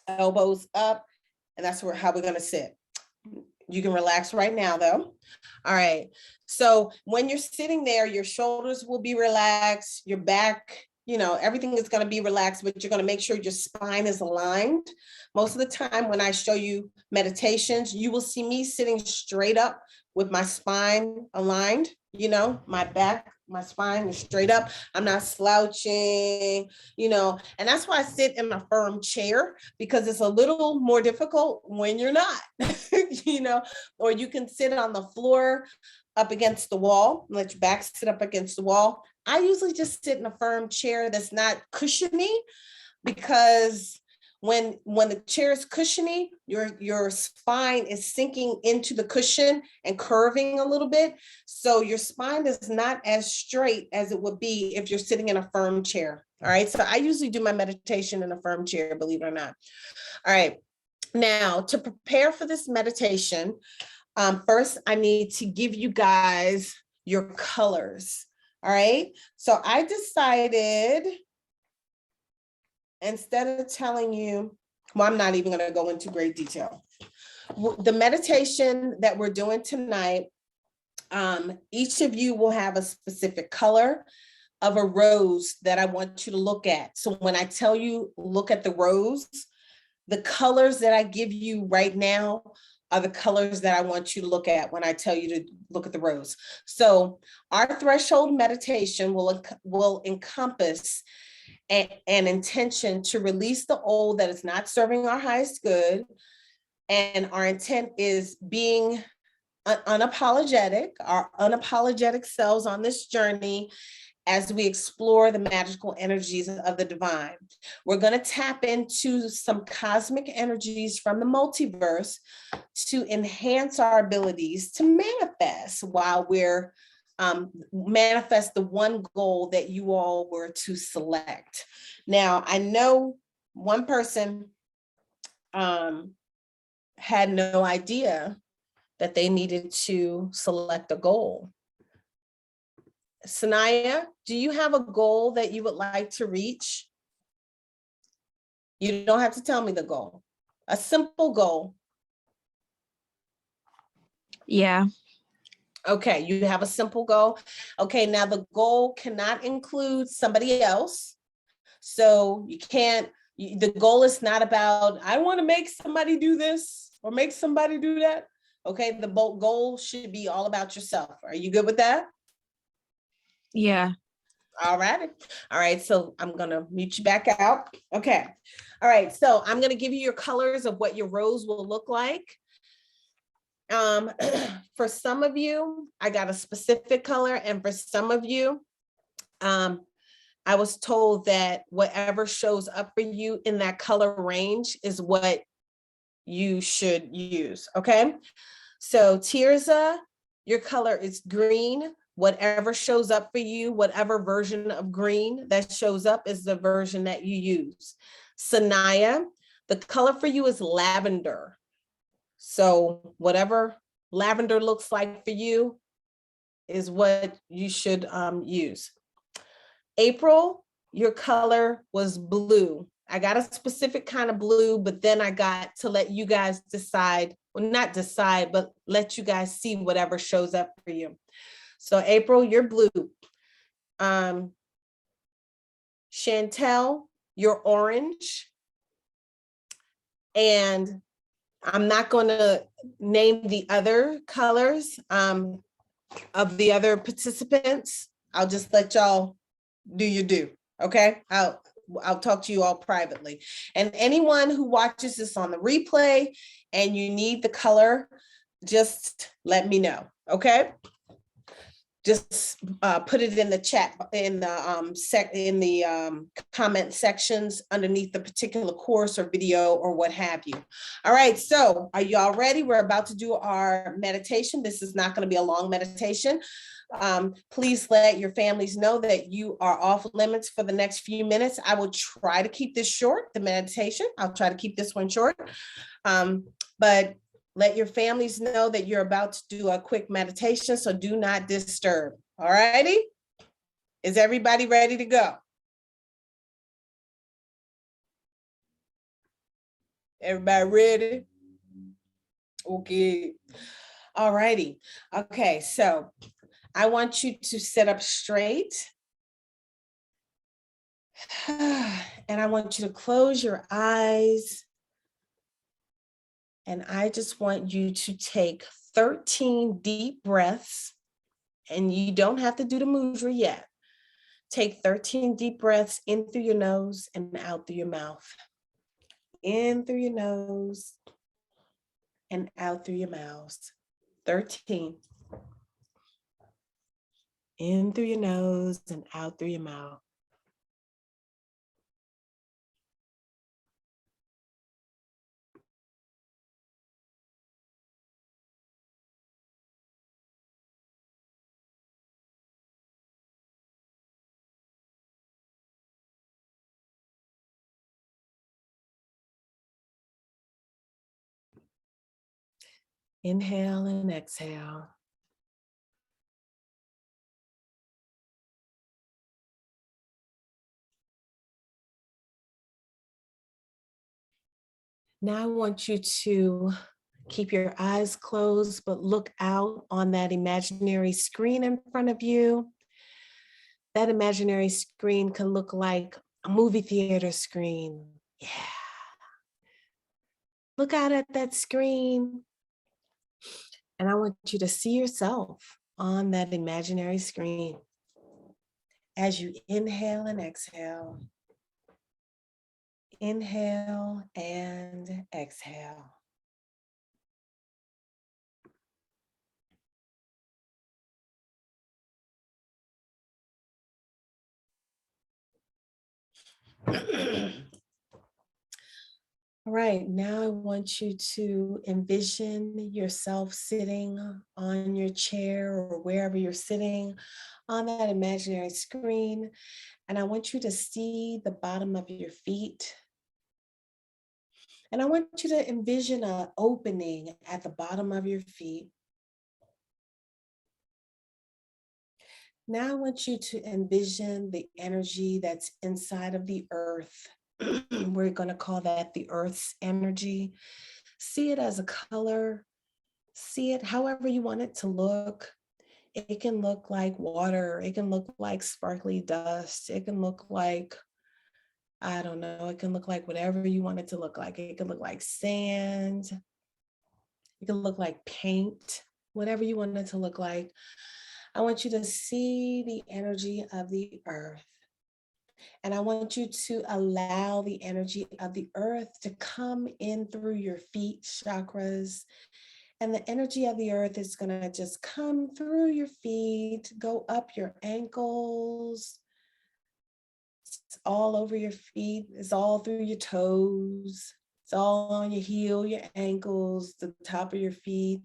Speaker 1: elbows up, and that's how we're going to sit. You can relax right now though. All right. So when you're sitting there, your shoulders will be relaxed, your back, everything is going to be relaxed, but you're going to make sure your spine is aligned. Most of the time when I show you meditations, you will see me sitting straight up with my spine aligned, my back, my spine is straight up. I'm not slouching, and that's why I sit in a firm chair, because it's a little more difficult when you're not, or you can sit on the floor up against the wall, let your back sit up against the wall. I usually just sit in a firm chair that's not cushiony, because when the chair is cushiony, your spine is sinking into the cushion and curving a little bit. So your spine is not as straight as it would be if you're sitting in a firm chair. All right. So I usually do my meditation in a firm chair, believe it or not. All right. Now, to prepare for this meditation, first I need to give you guys your colors. All right. So I decided, instead of telling you, well, I'm not even going to go into great detail. The meditation that we're doing tonight, each of you will have a specific color of a rose that I want you to look at. So when I tell you, look at the rose, the colors that I give you right now are the colors that I want you to look at when I tell you to look at the rose. So our threshold meditation will encompass an intention to release the old that is not serving our highest good. And our intent is being unapologetic, our unapologetic selves on this journey as we explore the magical energies of the divine. We're going to tap into some cosmic energies from the multiverse to enhance our abilities to manifest while we're manifest the one goal that you all were to select. Now, I know one person had no idea that they needed to select a goal. Sanaya, do you have a goal that you would like to reach? You don't have to tell me the goal. A simple goal.
Speaker 2: Yeah.
Speaker 1: Okay, you have a simple goal. Okay, now the goal cannot include somebody else. So you can't, the goal is not about, I want to make somebody do this or make somebody do that. Okay, the goal should be all about yourself. Are you good with that?
Speaker 2: Yeah.
Speaker 1: All right. All right. So I'm going to mute you back out. Okay. All right. So I'm going to give you your colors of what your rose will look like. For some of you, I got a specific color. And for some of you, I was told that whatever shows up for you in that color range is what you should use. Okay. So Tirza, your color is green. Whatever shows up for you, whatever version of green that shows up is the version that you use. Sanaya, the color for you is lavender. So whatever lavender looks like for you is what you should use. April, your color was blue. I got a specific kind of blue, but then I got to let you guys decide, well, not decide, but let you guys see whatever shows up for you. So April, you're blue. Chantel, you're orange. And I'm not going to name the other colors of the other participants. I'll just let y'all do your do. Okay. I'll talk to you all privately. And anyone who watches this on the replay and you need the color, just let me know. Okay. Just put it in the chat, in the comment sections underneath the particular course or video or what have you. All right, so are y'all ready? We're about to do our meditation. This is not going to be a long meditation. Please let your families know that you are off limits for the next few minutes. I will try to keep this short, the meditation. I'll try to keep this one short. But let your families know that you're about to do a quick meditation, so do not disturb. All righty? Is everybody ready to go? Everybody ready? Okay. All righty. Okay, so I want you to sit up straight. And I want you to close your eyes. And I just want you to take 13 deep breaths. And you don't have to do the mudra yet. Take 13 deep breaths in through your nose and out through your mouth. In through your nose and out through your mouth. 13. In through your nose and out through your mouth. Inhale and exhale. Now I want you to keep your eyes closed, but look out on that imaginary screen in front of you. That imaginary screen can look like a movie theater screen. Yeah. Look out at that screen. And I want you to see yourself on that imaginary screen as you inhale and exhale. Inhale and exhale. All right, now I want you to envision yourself sitting on your chair or wherever you're sitting on that imaginary screen. And I want you to see the bottom of your feet. And I want you to envision an opening at the bottom of your feet. Now I want you to envision the energy that's inside of the earth. We're going to call that the earth's energy. See it as a color See it however you want it to look. It can look like water. It can look like sparkly dust. It can look like, I don't know, it can look like whatever you want it to look like. It can look like sand. It can look like paint, whatever you want it to look like. I want you to see the energy of the earth. And I want you to allow the energy of the earth to come in through your feet chakras. And the energy of the earth is going to just come through your feet, go up your ankles. It's all over your feet. It's all through your toes. It's all on your heel, your ankles, the top of your feet.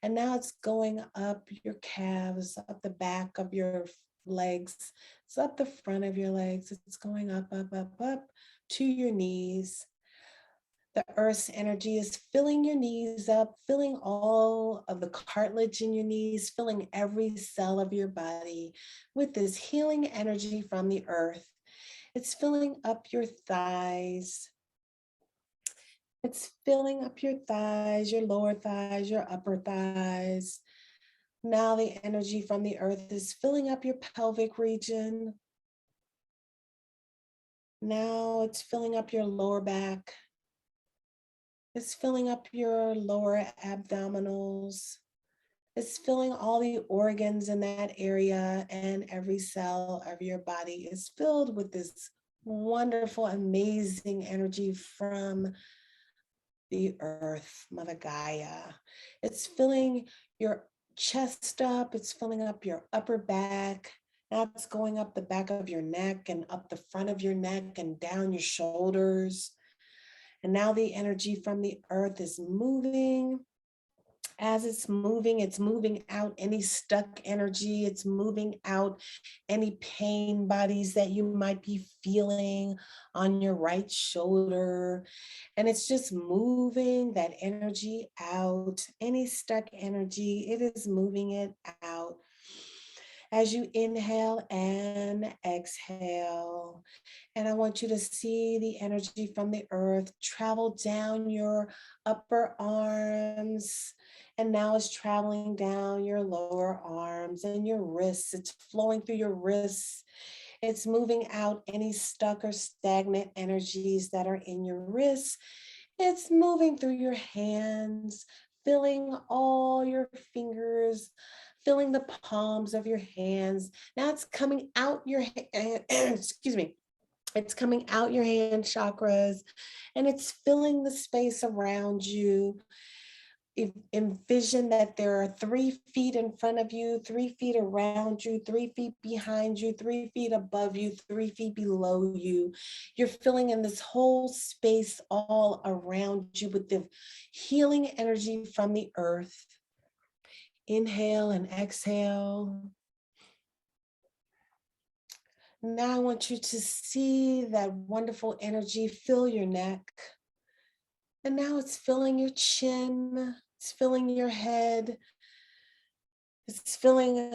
Speaker 1: And now it's going up your calves, up the back of your legs. It's up the front of your legs. It's going up, up, up, up to your knees. The earth's energy is filling your knees up, filling all of the cartilage in your knees, filling every cell of your body with this healing energy from the earth. It's filling up your thighs. It's filling up your thighs, your lower thighs, your upper thighs. Now the energy from the earth is filling up your pelvic region. Now it's filling up your lower back. It's filling up your lower abdominals. It's filling all the organs in that area, and every cell of your body is filled with this wonderful, amazing energy from the earth, Mother Gaia. It's filling your chest up. It's filling up your upper back. Now it's going up the back of your neck and up the front of your neck and down your shoulders. And now the energy from the earth is moving. As it's moving out any stuck energy. It's moving out any pain bodies that you might be feeling on your right shoulder. And it's just moving that energy out. Any stuck energy, it is moving it out. As you inhale and exhale. And I want you to see the energy from the earth travel down your upper arms. And now it's traveling down your lower arms and your wrists. It's flowing through your wrists. It's moving out any stuck or stagnant energies that are in your wrists. It's moving through your hands, filling all your fingers, filling the palms of your hands. Now it's coming out your, excuse me, it's coming out your hand chakras, and it's filling the space around you. Envision that there are 3 feet in front of you, 3 feet around you, 3 feet behind you, 3 feet above you, 3 feet below you. You're filling in this whole space all around you with the healing energy from the earth. Inhale and exhale. Now I want you to see that wonderful energy fill your neck. And now it's filling your chin, it's filling your head, it's filling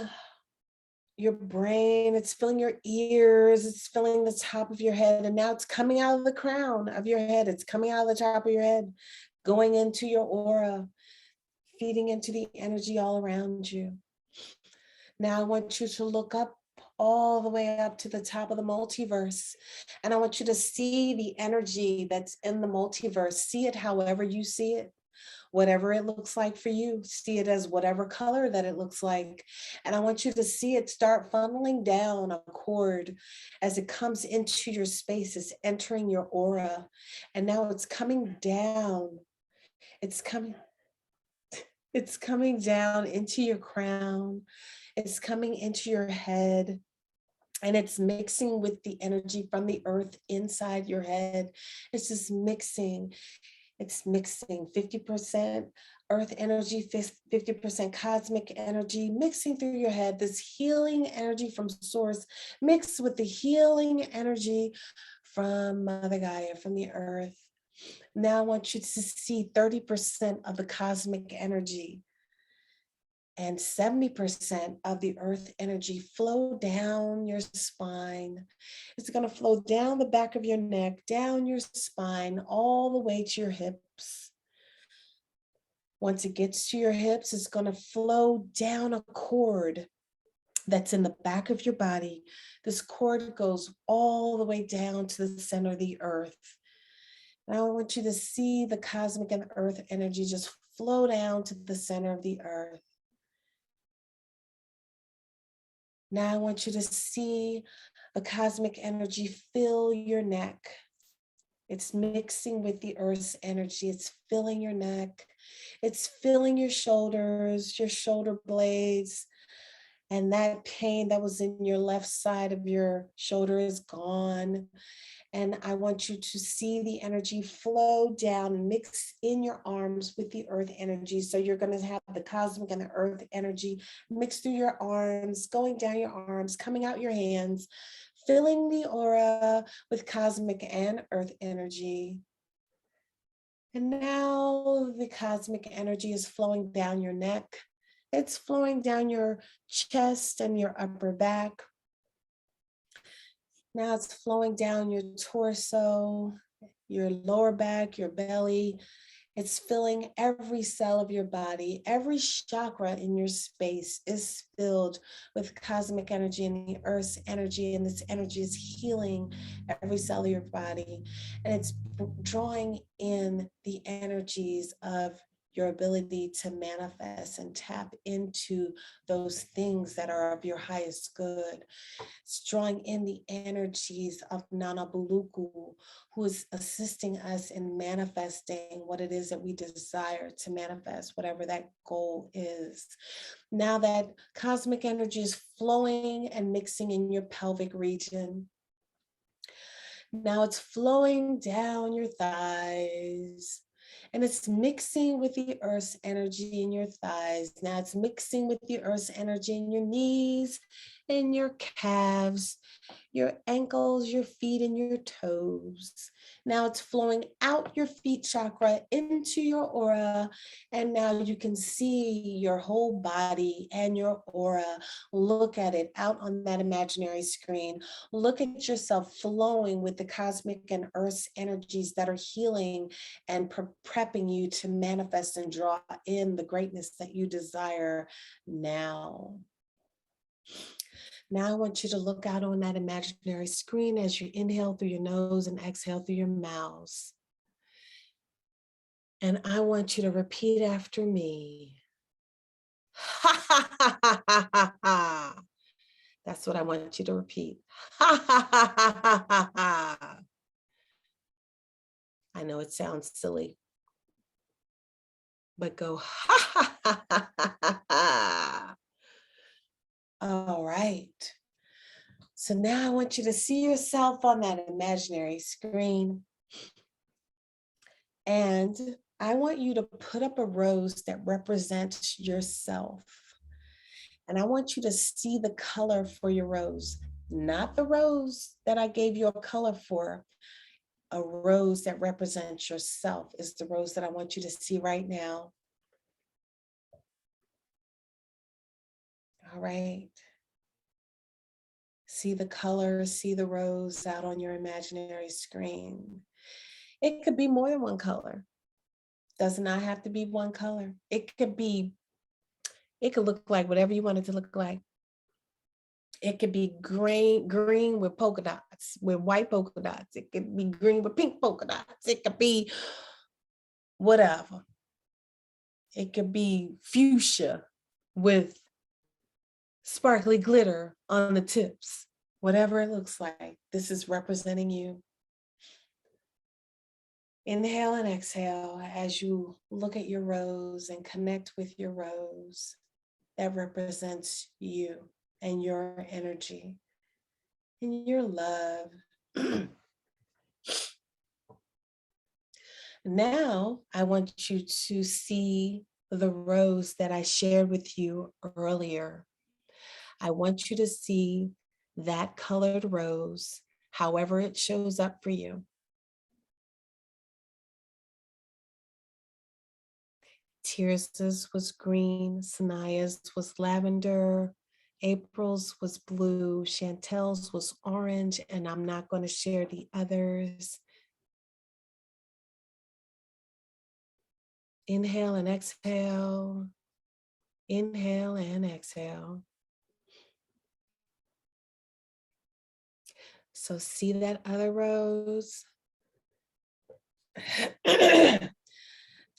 Speaker 1: your brain, it's filling your ears, it's filling the top of your head. And now it's coming out of the crown of your head, it's coming out of the top of your head, going into your aura, feeding into the energy all around you. Now I want you to look up all the way up to the top of the multiverse. And I want you to see the energy that's in the multiverse. See it however you see it, whatever it looks like for you. See it as whatever color that it looks like. And I want you to see it start funneling down a cord as it comes into your space. It's entering your aura. And now it's coming down. It's coming down into your crown. It's coming into your head. And it's mixing with the energy from the earth inside your head. It's just mixing. It's mixing 50% earth energy, 50% cosmic energy, mixing through your head, this healing energy from source, mixed with the healing energy from Mother Gaia, from the earth. Now I want you to see 30% of the cosmic energy and 70% of the earth energy flow down your spine. It's going to flow down the back of your neck, down your spine, all the way to your hips. Once it gets to your hips, it's going to flow down a cord that's in the back of your body. This cord goes all the way down to the center of the earth. And I want you to see the cosmic and earth energy just flow down to the center of the earth. Now I want you to see the cosmic energy fill your neck. It's mixing with the earth's energy. It's filling your neck. It's filling your shoulders, your shoulder blades. And that pain that was in your left side of your shoulder is gone. And I want you to see the energy flow down, mix in your arms with the earth energy. So you're going to have the cosmic and the earth energy mixed through your arms, going down your arms, coming out your hands, filling the aura with cosmic and earth energy. And now the cosmic energy is flowing down your neck. It's flowing down your chest and your upper back. Now it's flowing down your torso, your lower back, your belly. It's filling every cell of your body. Every chakra in your space is filled with cosmic energy and the earth's energy, and this energy is healing every cell of your body. And it's drawing in the energies of your ability to manifest and tap into those things that are of your highest good. It's drawing in the energies of Nana Buluku, who is assisting us in manifesting what it is that we desire to manifest, whatever that goal is. Now that cosmic energy is flowing and mixing in your pelvic region. Now it's flowing down your thighs. And it's mixing with the earth's energy in your thighs. Now it's mixing with the earth's energy in your knees, in your calves, your ankles, your feet, and your toes. Now it's flowing out your feet chakra into your aura. And now you can see your whole body and your aura. Look at it out on that imaginary screen. Look at yourself flowing with the cosmic and earth's energies that are healing and prepping you to manifest and draw in the greatness that you desire now. Now I want you to look out on that imaginary screen as you inhale through your nose and exhale through your mouth. And I want you to repeat after me. Ha ha ha ha ha ha ha. That's what I want you to repeat. Ha ha ha ha ha ha ha. I know it sounds silly, but go ha ha ha ha ha ha. All right. So now I want you to see yourself on that imaginary screen. And I want you to put up a rose that represents yourself. And I want you to see the color for your rose, not the rose that I gave you a color for. A rose that represents yourself is the rose that I want you to see right now. All right. See the color, see the rose out on your imaginary screen. It could be more than one color. Does not have to be one color. It could look like whatever you want it to look like. It could be green with polka dots, with white polka dots. It could be green with pink polka dots. It could be whatever. It could be fuchsia with sparkly glitter on the tips. Whatever it looks like, this is representing you. Inhale and exhale as you look at your rose and connect with your rose that represents you and your energy and your love. Now, I want you to see the rose that I shared with you earlier. I want you to see that colored rose, however it shows up for you. Tears's was green, Sanaya's was lavender, April's was blue, Chantel's was orange, and I'm not going to share the others. Inhale and exhale. Inhale and exhale. So see that other rose.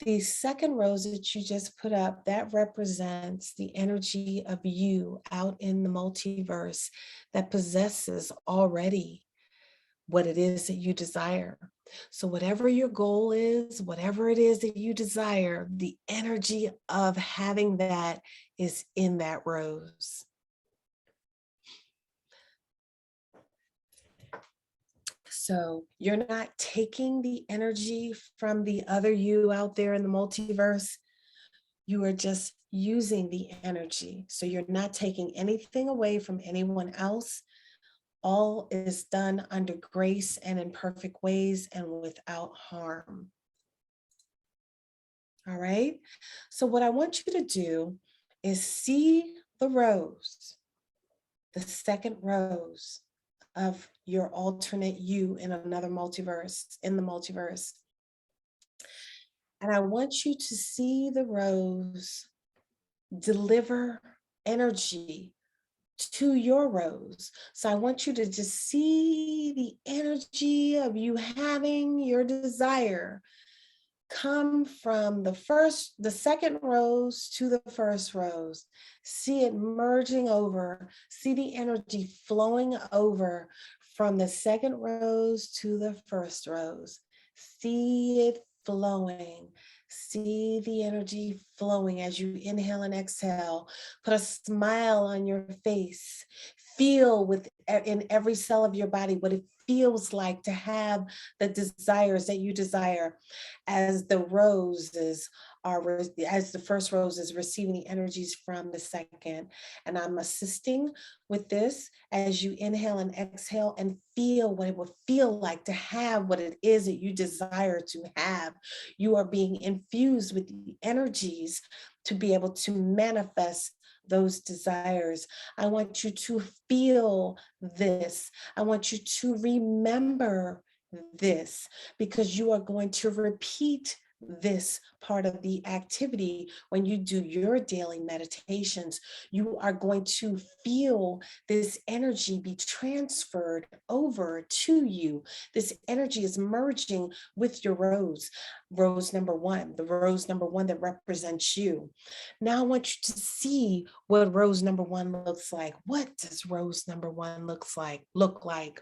Speaker 1: The second rose that you just put up, that represents the energy of you out in the multiverse that possesses already what it is that you desire. So whatever your goal is, whatever it is that you desire, the energy of having that is in that rose. So you're not taking the energy from the other you out there in the multiverse. You are just using the energy. So you're not taking anything away from anyone else. All is done under grace and in perfect ways and without harm. All right. So what I want you to do is see the rose, the second rose of your alternate you in another multiverse, in the multiverse. And I want you to see the rose deliver energy to your rose. So I want you to just see the energy of you having your desire come from the second rose to the first rose. See it merging over, see the energy flowing over from the second rose to the first rose. See it flowing. See the energy flowing as you inhale and exhale. Put a smile on your face. Feel in every cell of your body what it feels like to have the desires that you desire as the first rose is receiving the energies from the second. And I'm assisting with this as you inhale and exhale and feel what it will feel like to have what it is that you desire to have. You are being infused with the energies to be able to manifest those desires. I want you to feel this. I want you to remember this, because you are going to repeat this part of the activity when you do your daily meditations. You are going to feel this energy be transferred over to you. This energy is merging with your rose number one, the rose number one that represents you. Now I want you to see what rose number one looks like. What does rose number one look like?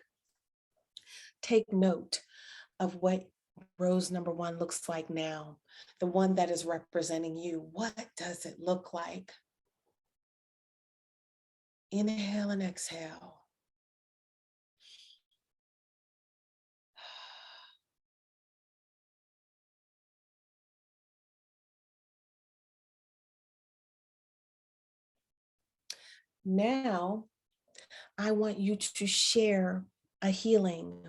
Speaker 1: Take note of what rose number one looks like now, the one that is representing you. What does it look like? Inhale and exhale. Now, I want you to share a healing,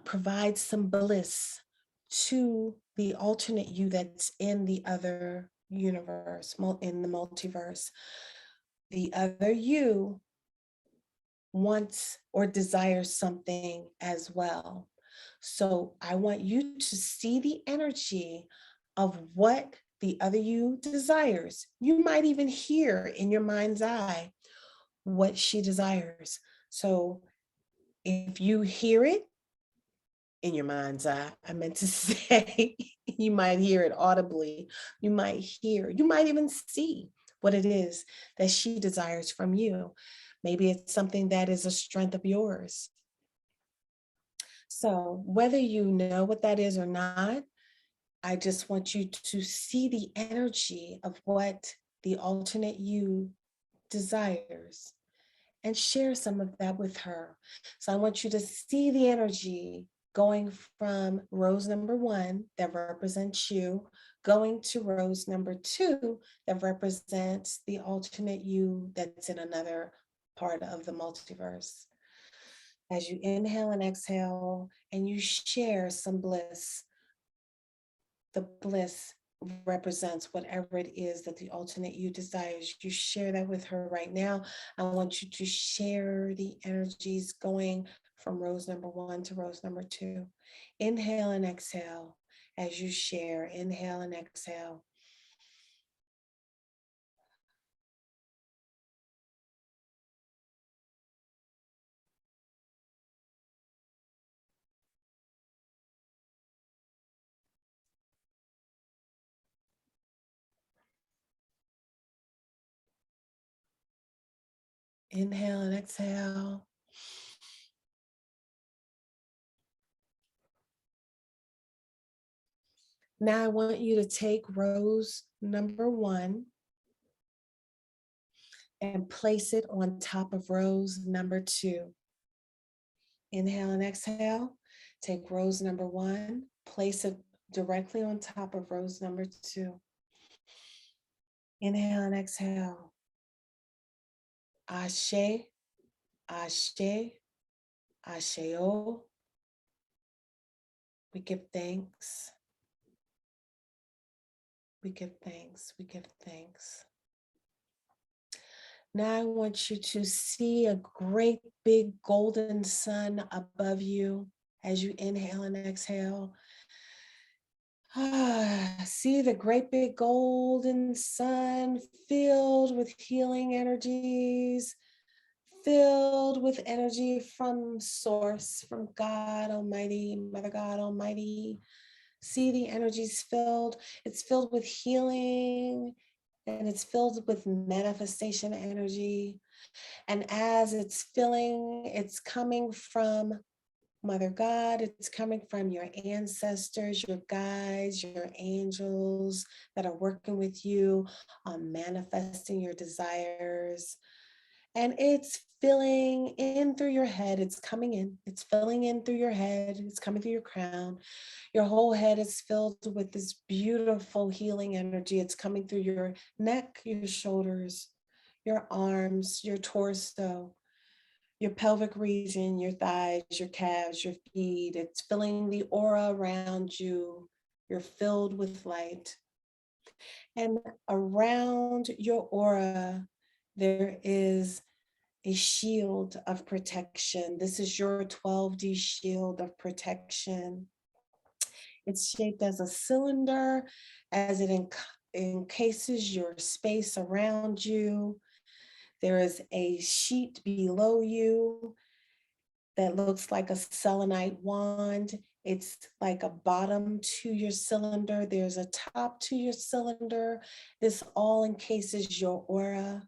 Speaker 1: provide some bliss to the alternate you that's in the other universe, in the multiverse. The other you wants or desires something as well. So I want you to see the energy of what the other you desires. You might even hear in your mind's eye what she desires. So if you hear it in your mind's eye, I meant to say, you might hear it audibly. You might even see what it is that she desires from you. Maybe it's something that is a strength of yours. So whether you know what that is or not, I just want you to see the energy of what the alternate you desires and share some of that with her. So I want you to see the energy going from rose number one that represents you, going to rose number two that represents the alternate you that's in another part of the multiverse. As you inhale and exhale and you share some bliss, the bliss represents whatever it is that the alternate you desires. You share that with her right now. I want you to share the energies going from rose number one to rose number two. Inhale and exhale. as you share. Inhale and exhale. Inhale and exhale. Now I want you to take rose number 1 and place it on top of rose number 2. Inhale and exhale. Take rose number 1, place it directly on top of rose number 2. Inhale and exhale. Ashe, ashe, asheo. We give thanks. We give thanks. We give thanks. Now I want you to see a great big golden sun above you as you inhale and exhale. See the great big golden sun filled with healing energies, filled with energy from Source, from God Almighty, Mother God Almighty. See the energies filled. It's filled with healing and it's filled with manifestation energy. And as it's filling, it's coming from Mother God, it's coming from your ancestors, your guides, your angels that are working with you on manifesting your desires. And it's filling in through your head. It's coming in. It's filling in through your head. It's coming through your crown. Your whole head is filled with this beautiful healing energy. It's coming through your neck, your shoulders, your arms, your torso, your pelvic region, your thighs, your calves, your feet. It's filling the aura around you. You're filled with light. And around your aura, there is a shield of protection. This is your 12D shield of protection. It's shaped as a cylinder as it encases your space around you. There is a sheet below you that looks like a selenite wand. It's like a bottom to your cylinder. There's a top to your cylinder. This all encases your aura.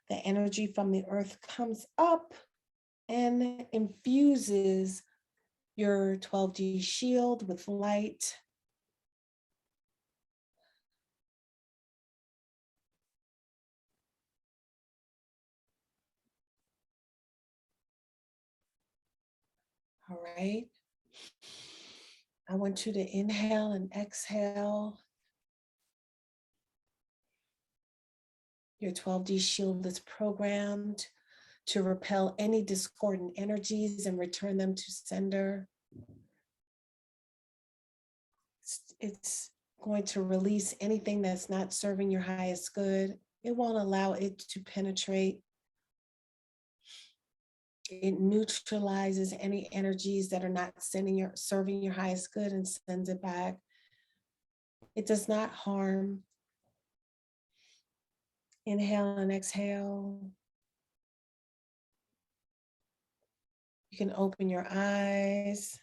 Speaker 1: The energy from the earth comes up and infuses your 12D shield with light. All right. I want you to inhale and exhale. Your 12D shield is programmed to repel any discordant energies and return them to sender. It's going to release anything that's not serving your highest good. It won't allow it to penetrate. It neutralizes any energies that are not serving your highest good and sends it back. It does not harm. Inhale and exhale. You can open your eyes.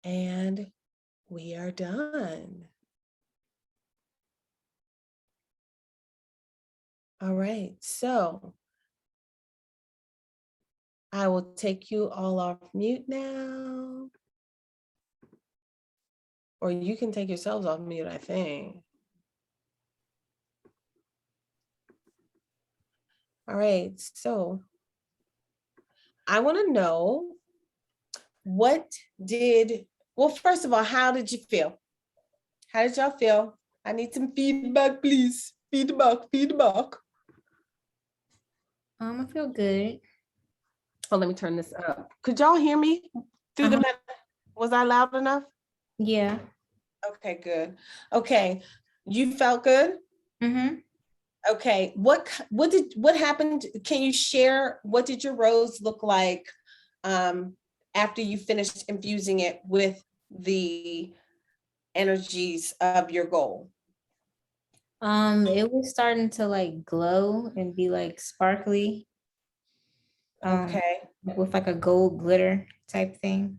Speaker 1: And we are done. All right, so I will take you all off mute now. Or you can take yourselves off mute, I think. All right, so I want to know well, first of all, how did you feel? How did y'all feel? I need some feedback, please. Feedback.
Speaker 3: I feel good.
Speaker 1: Oh, let me turn this up. Could y'all hear me through the was I loud enough?
Speaker 3: Yeah.
Speaker 1: Okay, good. Okay, you felt good?
Speaker 3: Mm-hmm.
Speaker 1: Okay, what happened? Can you share, what did your rose look like after you finished infusing it with the energies of your goal?
Speaker 3: It was starting to like glow and be like sparkly,
Speaker 1: Okay,
Speaker 3: with like a gold glitter type thing.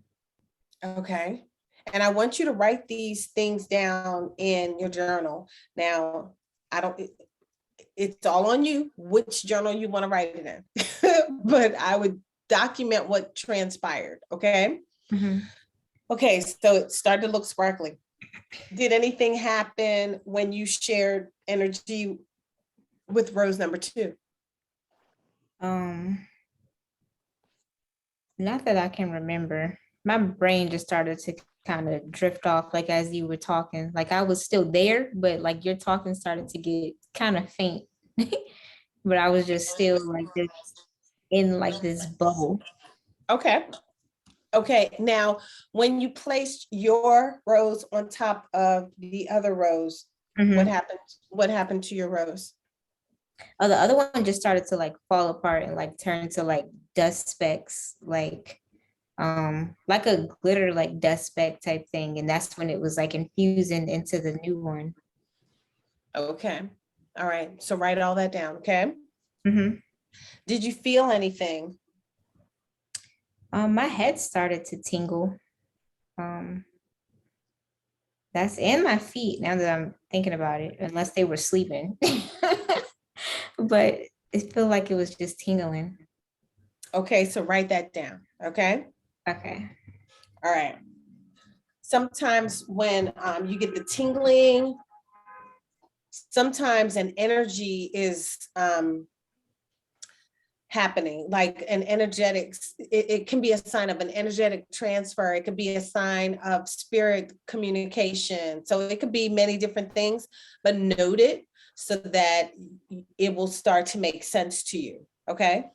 Speaker 1: okay. And I want you to write these things down in your journal. Now, I don't, it's all on you, which journal you want to write it in. But I would document what transpired, okay?
Speaker 3: Mhm.
Speaker 1: Okay, so it started to look sparkly. Did anything happen when you shared energy with rose number 2?
Speaker 3: Um, Not that I can remember. My brain just started to kind of drift off, like as you were talking. Like I was still there, but like your talking started to get kind of faint. But I was just still like this in like this bubble.
Speaker 1: Okay. Okay, now when you placed your rose on top of the other rose, what
Speaker 3: Mhm.
Speaker 1: happened? What happened to your rose?
Speaker 3: Oh, the other one just started to like fall apart and like turn to like dust specks, like a glitter like dust speck type thing. And that's when it was like infusing into the new one.
Speaker 1: Okay. All right. So write all that down, okay?
Speaker 3: Mhm.
Speaker 1: Did you feel anything?
Speaker 3: My head started to tingle. Um, that's in my feet now that I'm thinking about it, unless they were sleeping. But it felt like it was just tingling.
Speaker 1: Okay, so write that down, okay?
Speaker 3: Okay.
Speaker 1: All right. Sometimes when you get the tingling, sometimes an energy is happening, like an energetics, it can be a sign of an energetic transfer. It could be a sign of spirit communication. So it could be many different things, but note it so that it will start to make sense to you, okay?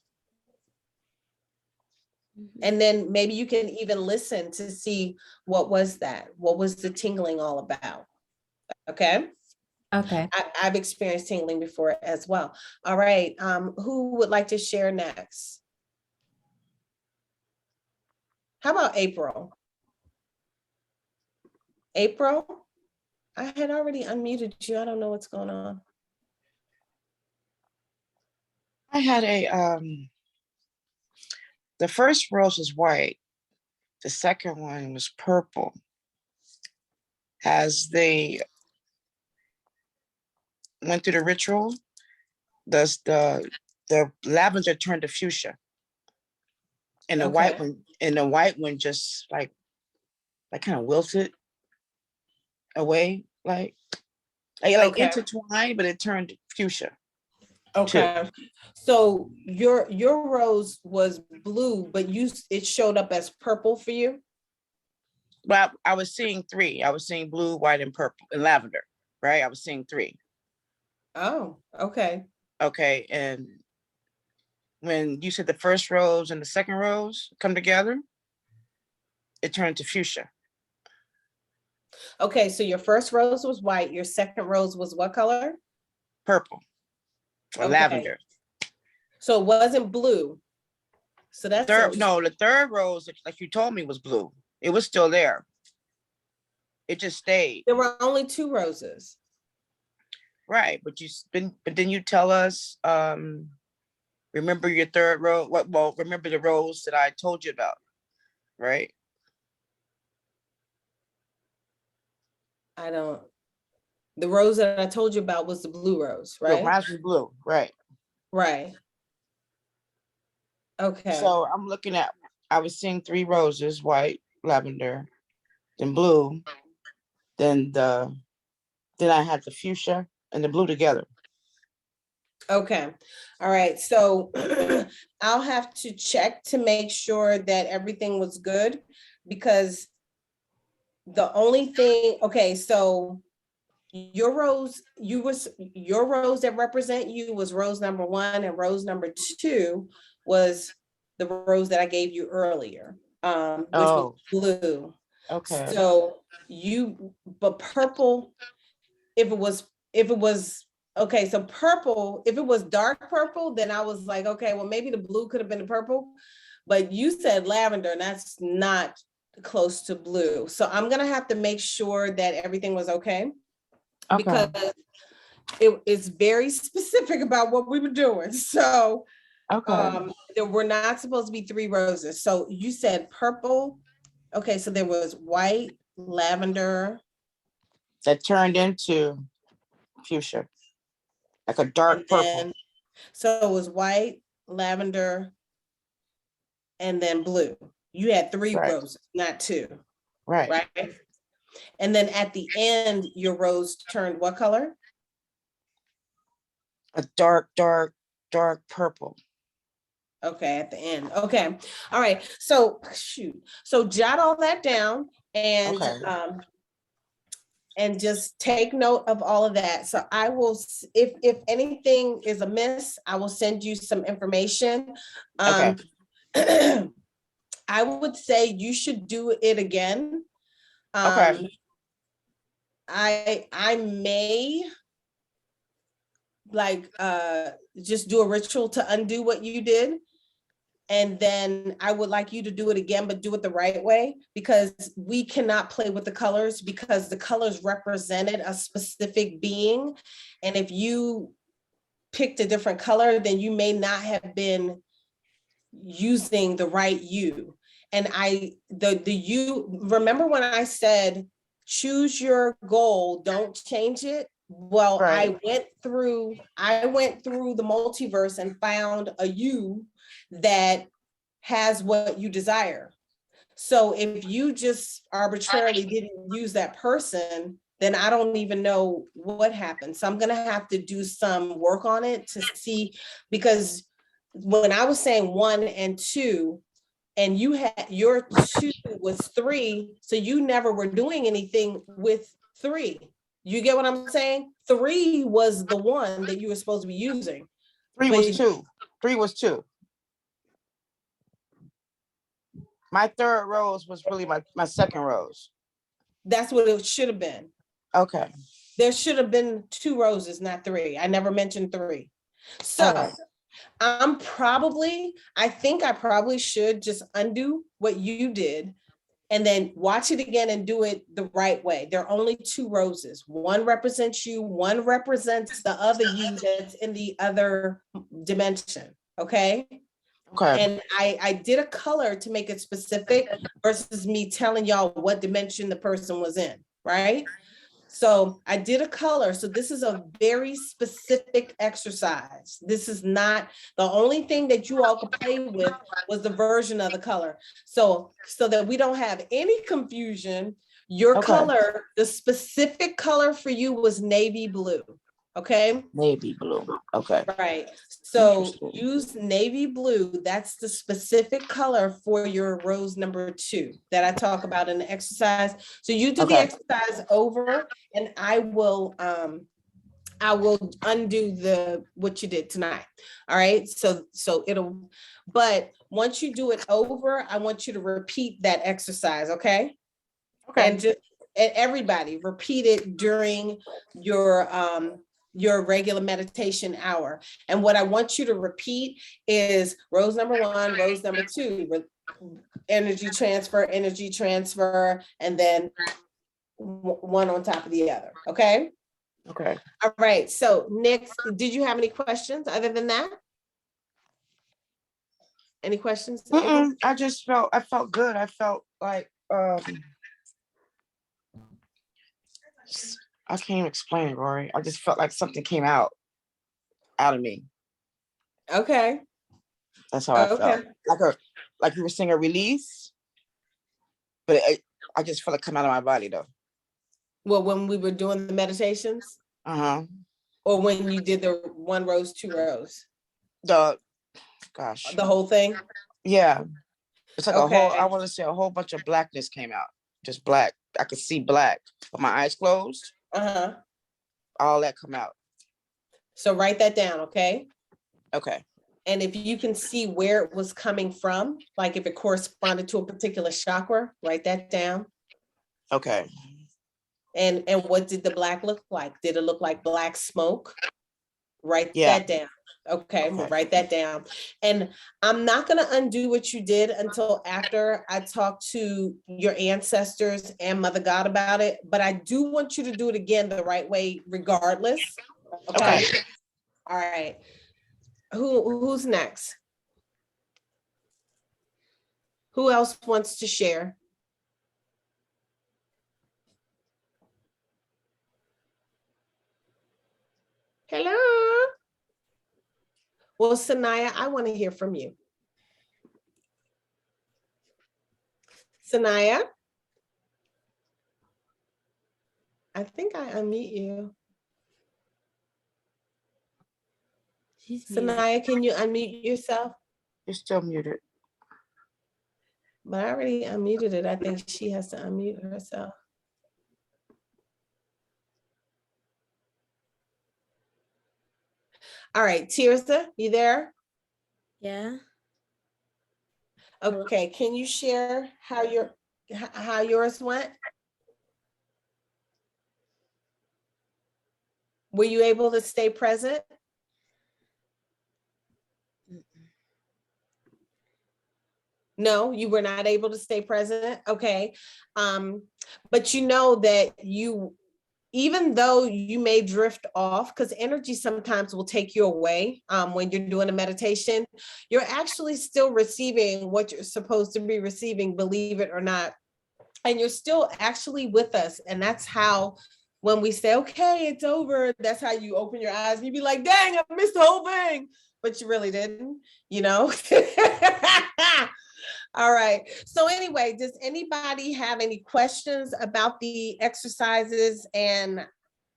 Speaker 1: And then maybe you can even listen to see what was that? What was the tingling all about? Okay.
Speaker 3: Okay.
Speaker 1: I've experienced tingling before as well. All right. Who would like to share next? How about April? April? I had already unmuted you. I don't know what's going on.
Speaker 4: I had the first rose was white. The second one was purple. As they went through the ritual, the lavender turned to fuchsia. And the
Speaker 1: Okay.
Speaker 4: white one just like kind of wilted away, like
Speaker 1: Okay.
Speaker 4: intertwined, but it turned fuchsia too.
Speaker 1: Okay. So your rose was blue, but it showed up as purple for you?
Speaker 4: But I was seeing three. I was seeing blue, white, and purple, and lavender, right? I was seeing three.
Speaker 1: Oh, okay.
Speaker 4: Okay, and when you said the first rose and the second rose come together, it turned to fuchsia.
Speaker 1: Okay, so your first rose was white, your second rose was what color?
Speaker 4: Purple or
Speaker 1: Okay.
Speaker 4: lavender.
Speaker 1: So it wasn't blue. So that's
Speaker 4: The third rose, like you told me, was blue. It was still there. It just stayed.
Speaker 1: There were only 2 roses.
Speaker 4: Right, but then you tell us, remember your third rose. Well, remember the rose that I told you about, right?
Speaker 1: The rose that I told you about was the blue rose,
Speaker 4: No,
Speaker 1: right?
Speaker 4: mine was blue, right?
Speaker 1: Right. Okay.
Speaker 4: So I was seeing 3 roses, white, lavender, then blue, then I had the fuchsia and the blue together.
Speaker 1: Okay. All right. So I'll have to check to make sure that everything was good, because the only thing, okay, so your rose that represent you was rose number 1, and rose number 2 was the rose that I gave you earlier, which was blue.
Speaker 4: Okay.
Speaker 1: So but purple, if it was okay, so purple, if it was dark purple, then I was like, okay, well, maybe the blue could have been the purple. but you said lavender, and that's not close to blue. So I'm gonna have to make sure that everything was okay. Because it's very specific about what we were doing. So there were not supposed to be 3 roses. So you said purple. Okay, so there was white, lavender.
Speaker 4: That turned into fuchsia, like a dark purple.
Speaker 1: So it was white, lavender, and then blue. You had 3 roses, not 2.
Speaker 4: Right.
Speaker 1: And then at the end, your rose turned what color?
Speaker 4: A dark purple.
Speaker 1: Okay, at the end. Okay. All right. So shoot. So jot all that down and and just take note of all of that. So I will, if anything is amiss, I will send you some information. I would say you should do it again. I may just do a ritual to undo what you did. And then I would like you to do it again, but do it the right way, because we cannot play with the colors, because the colors represented a specific being. And if you picked a different color, then you may not have been using the right you. And you remember when I said, choose your goal, don't change it. Well, I went through the multiverse and found a you that has what you desire. So if you just arbitrarily didn't use that person, then I don't even know what happened. So I'm gonna have to do some work on it to see, because when I was saying 1 and 2, and you had your 2 was 3, so you never were doing anything with 3. You get what I'm saying? 3 was the one that you were supposed to be using.
Speaker 4: 3 was 2. 3 was 2. My 3rd rose was really my 2nd rose.
Speaker 1: That's what it should have been.
Speaker 4: Okay.
Speaker 1: There should have been 2 roses, not 3. I never mentioned 3. So I think I probably should just undo what you did and then watch it again and do it the right way. There are only 2 roses. 1 represents you, 1 represents the other you that's in the other dimension. Okay. And I did a color to make it specific versus me telling y'all what dimension the person was in, right? So I did a color. So this is a very specific exercise. This is not the only thing that you all could play with was the version of the color. So that we don't have any confusion, your color, the specific color for you was navy blue. Okay.
Speaker 4: Navy blue. Okay.
Speaker 1: Right. So use navy blue. That's the specific color for your rose number 2 that I talk about in the exercise. So you do the exercise over, and I will undo what you did tonight. All right. So but once you do it over, I want you to repeat that exercise. Okay. And everybody repeat it during your regular meditation hour. And what I want you to repeat is rose number 1, rose number 2, energy transfer, and then 1 on top of the other. Okay.
Speaker 4: Okay.
Speaker 1: All right. So Nick, did you have any questions other than that? Any questions?
Speaker 4: I felt good. I felt like, I can't even explain it, Rorree. I just felt like something came out of me.
Speaker 1: Okay.
Speaker 4: That's how I felt. Like you were saying, a release, but I just felt it come out of my body though.
Speaker 1: Well, when we were doing the meditations? Or when you did the 1 rose, 2 rose?
Speaker 4: The
Speaker 1: whole thing?
Speaker 4: Yeah. It's like I want to say a whole bunch of blackness came out. Just black. I could see black, but my eyes closed. All that come out.
Speaker 1: So write that down, okay?
Speaker 4: Okay.
Speaker 1: And if you can see where it was coming from, like if it corresponded to a particular chakra, write that down.
Speaker 4: Okay.
Speaker 1: And what did the black look like? Did it look like black smoke? Write that down. Okay, we'll
Speaker 4: Okay.
Speaker 1: write that down. And I'm not gonna undo what you did until after I talk to your ancestors and Mother God about it, but I do want you to do it again the right way regardless. Okay,
Speaker 4: Okay.
Speaker 1: all right. Who's next? Who else wants to share? Hello? Well, Sanaya, I want to hear from you. Sanaya? I think I unmute you.
Speaker 2: She's muted.
Speaker 1: Sanaya, can you unmute yourself?
Speaker 4: You're still muted.
Speaker 1: But I already unmuted it. I think she has to unmute herself. All right, Tirza, you there?
Speaker 2: Yeah.
Speaker 1: Okay, can you share how yours went? Were you able to stay present? No, you were not able to stay present. Okay. But you know that even though you may drift off, because energy sometimes will take you away when you're doing a meditation, you're actually still receiving what you're supposed to be receiving, believe it or not. And you're still actually with us. And that's how, when we say, okay, it's over, that's how you open your eyes and you be like, dang, I missed the whole thing. But you really didn't, you know? All right. So anyway, does anybody have any questions about the exercises? And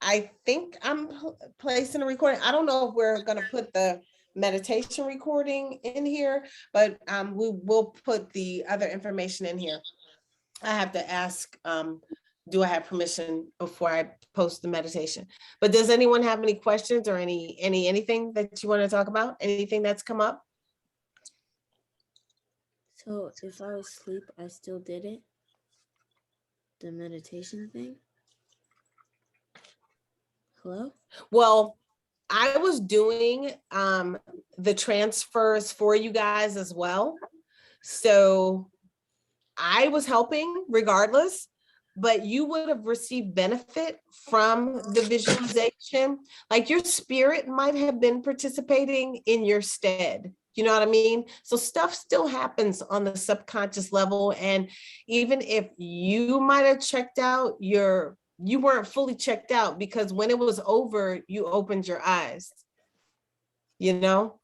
Speaker 1: I think I'm placing a recording. I don't know if we're going to put the meditation recording in here, but we will put the other information in here. I have to ask, do I have permission before I post the meditation? But does anyone have any questions or anything that you want to talk about? Anything that's come up?
Speaker 2: So if I was asleep, I still did it? The meditation thing? Hello?
Speaker 1: Well, I was doing the transfers for you guys as well. So I was helping regardless, but you would have received benefit from the visualization. Like your spirit might have been participating in your stead. You know what I mean? So stuff still happens on the subconscious level. And even if you might have checked out, you weren't fully checked out, because when it was over, you opened your eyes, you know?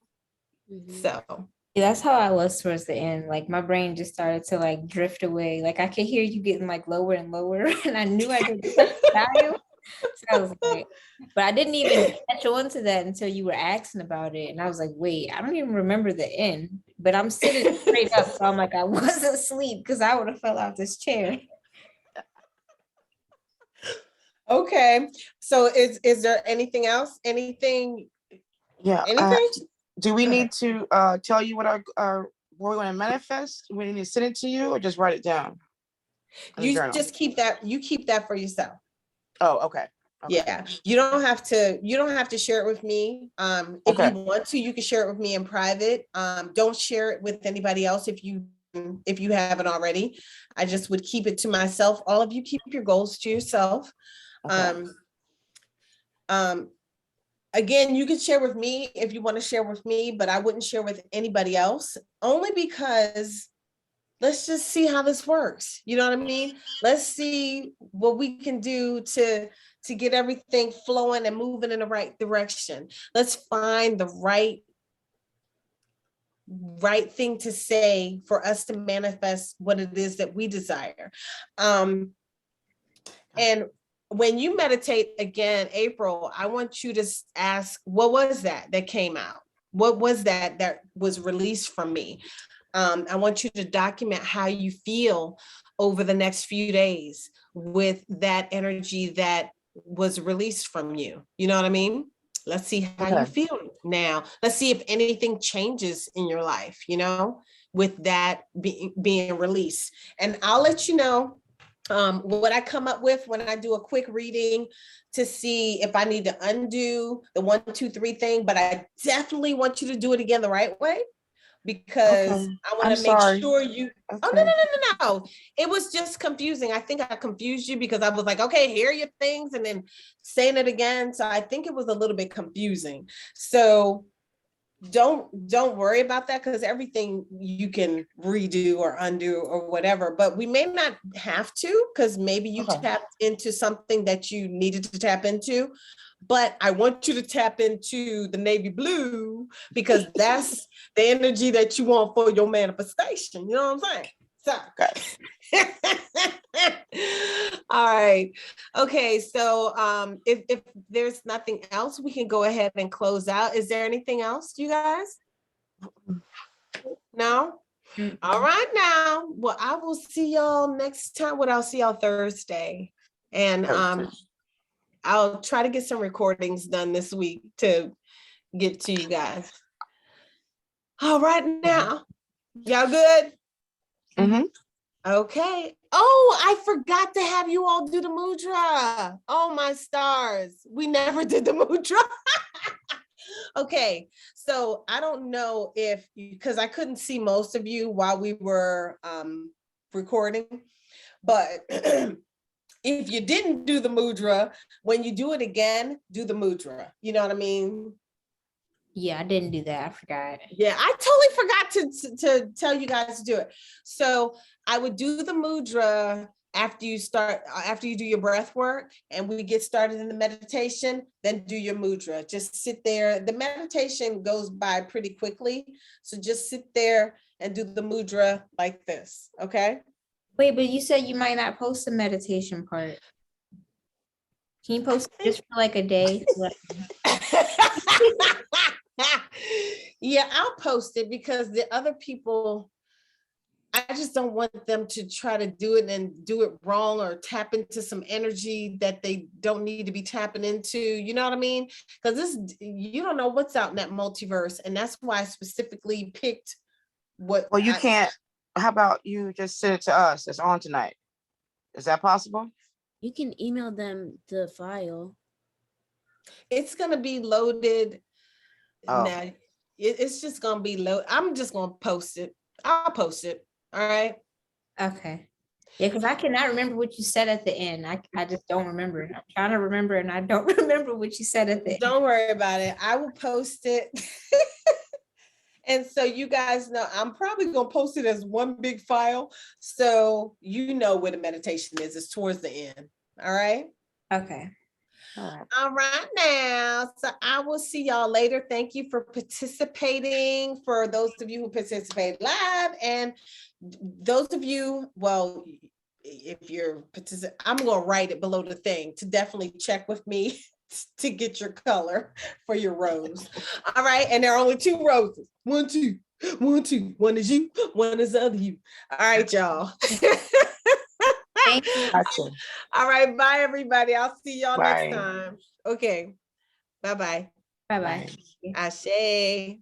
Speaker 2: Mhm.
Speaker 1: So
Speaker 3: Yeah, that's how I was towards the end. Like my brain just started to like drift away. Like I could hear you getting like lower and lower, and I knew I didn't dial. So I was like, but I didn't even catch on to that until you were asking about it, and I was like, wait, I don't even remember the end. But I'm sitting straight up, so I'm like, I wasn't asleep because I would have fell out this chair.
Speaker 1: okay. So is there anything else? Anything?
Speaker 4: Yeah.
Speaker 1: Anything?
Speaker 4: Do we
Speaker 1: Go
Speaker 4: need to tell you what our what we're going to manifest? We need to send it to you or just write it down in the
Speaker 1: You
Speaker 4: journal?
Speaker 1: just keep that. You keep that for yourself.
Speaker 4: Oh, okay. Okay.
Speaker 1: Yeah, you don't have to share it with me. If
Speaker 4: Okay.
Speaker 1: you want to, you can share it with me in private. Don't share it with anybody else if you haven't already. I just would keep it to myself. All of you keep your goals to yourself.
Speaker 4: Okay.
Speaker 1: Again, you can share with me if you want to share with me, but I wouldn't share with anybody else, only because let's just see how this works. You know what I mean? Let's see what we can do to get everything flowing and moving in the right direction. Let's find the right thing to say for us to manifest what it is that we desire. And when you meditate again, April, I want you to ask, what was that came out? What was that was released from me? I want you to document how you feel over the next few days with that energy that was released from you. You know what I mean? Let's see how you feel now. Let's see if anything changes in your life, you know, with that being released. And I'll let you know what I come up with when I do a quick reading to see if I need to undo the 1, 2, 3 thing, but I definitely want you to do it again the right way, because
Speaker 4: Okay.
Speaker 1: I want
Speaker 4: I'm
Speaker 1: to make
Speaker 4: sorry.
Speaker 1: sure you. Oh, no,
Speaker 4: Okay.
Speaker 1: no, no, no, no. It was just confusing. I think I confused you because I was like, okay, here are your things, and then saying it again. So I think it was a little bit confusing. So don't worry about that, because everything you can redo or undo or whatever, but we may not have to, because maybe you
Speaker 4: Okay.
Speaker 1: tapped into something that you needed to tap into. But I want you to tap into the navy blue, because that's the energy that you want for your manifestation. You know what I'm saying? So all right. Okay, so if there's nothing else, we can go ahead and close out. Is there anything else, you guys? No?
Speaker 3: Mm-mm.
Speaker 1: All right now. Well, I will see y'all next time. I'll see y'all Thursday. And I'll try to get some recordings done this week to get to you guys. All right now. Y'all good?
Speaker 4: Mhm.
Speaker 1: Okay. Oh, I forgot to have you all do the mudra. Oh, my stars. We never did the mudra. Okay. So I don't know if, because I couldn't see most of you while we were recording, but if you didn't do the mudra, when you do it again, do the mudra. You know what I mean?
Speaker 3: Yeah, I didn't do that. I forgot.
Speaker 1: Yeah, I totally forgot to tell you guys to do it. So I would do the mudra after you do your breath work, and we get started in the meditation, then do your mudra. Just sit there. The meditation goes by pretty quickly. So just sit there and do the mudra like this, okay?
Speaker 3: Wait, but you said you might not post the meditation part. Can you post it just for like a day?
Speaker 1: Yeah, I'll post it, because the other people, I just don't want them to try to do it and do it wrong, or tap into some energy that they don't need to be tapping into. You know what I mean? Because you don't know what's out in that multiverse. And that's why I specifically picked what.
Speaker 4: Well, you can't. How about you just send it to us? It's on tonight. Is that possible?
Speaker 2: You can email them the file.
Speaker 1: It's going to be loaded.
Speaker 4: Oh.
Speaker 1: Now, it's just going to be loaded. I'm just going to post it. I'll post it. All right.
Speaker 3: Okay. Yeah, because I cannot remember what you said at the end. I just don't remember it. I'm trying to remember and I don't remember what you said at the end.
Speaker 1: Don't worry about it. I will post it. And so you guys know, I'm probably going to post it as one big file. So you know where the meditation is. It's towards the end. All right.
Speaker 3: Okay.
Speaker 4: All right.
Speaker 1: All right now. So I will see y'all later. Thank you for participating. For those of you who participate live, and those of you, well, if you're participating, I'm going to write it below the thing to definitely check with me to get your color for your rose. All right. And there are only 2 roses. 1, 2, 1, 2. One is you, one is the other you. All right, y'all.
Speaker 3: Thank you.
Speaker 4: Gotcha.
Speaker 1: All right. Bye, everybody. I'll see y'all
Speaker 4: Bye.
Speaker 1: next time. Okay. Bye-bye.
Speaker 3: Bye-bye.
Speaker 4: Bye.
Speaker 1: Ashe.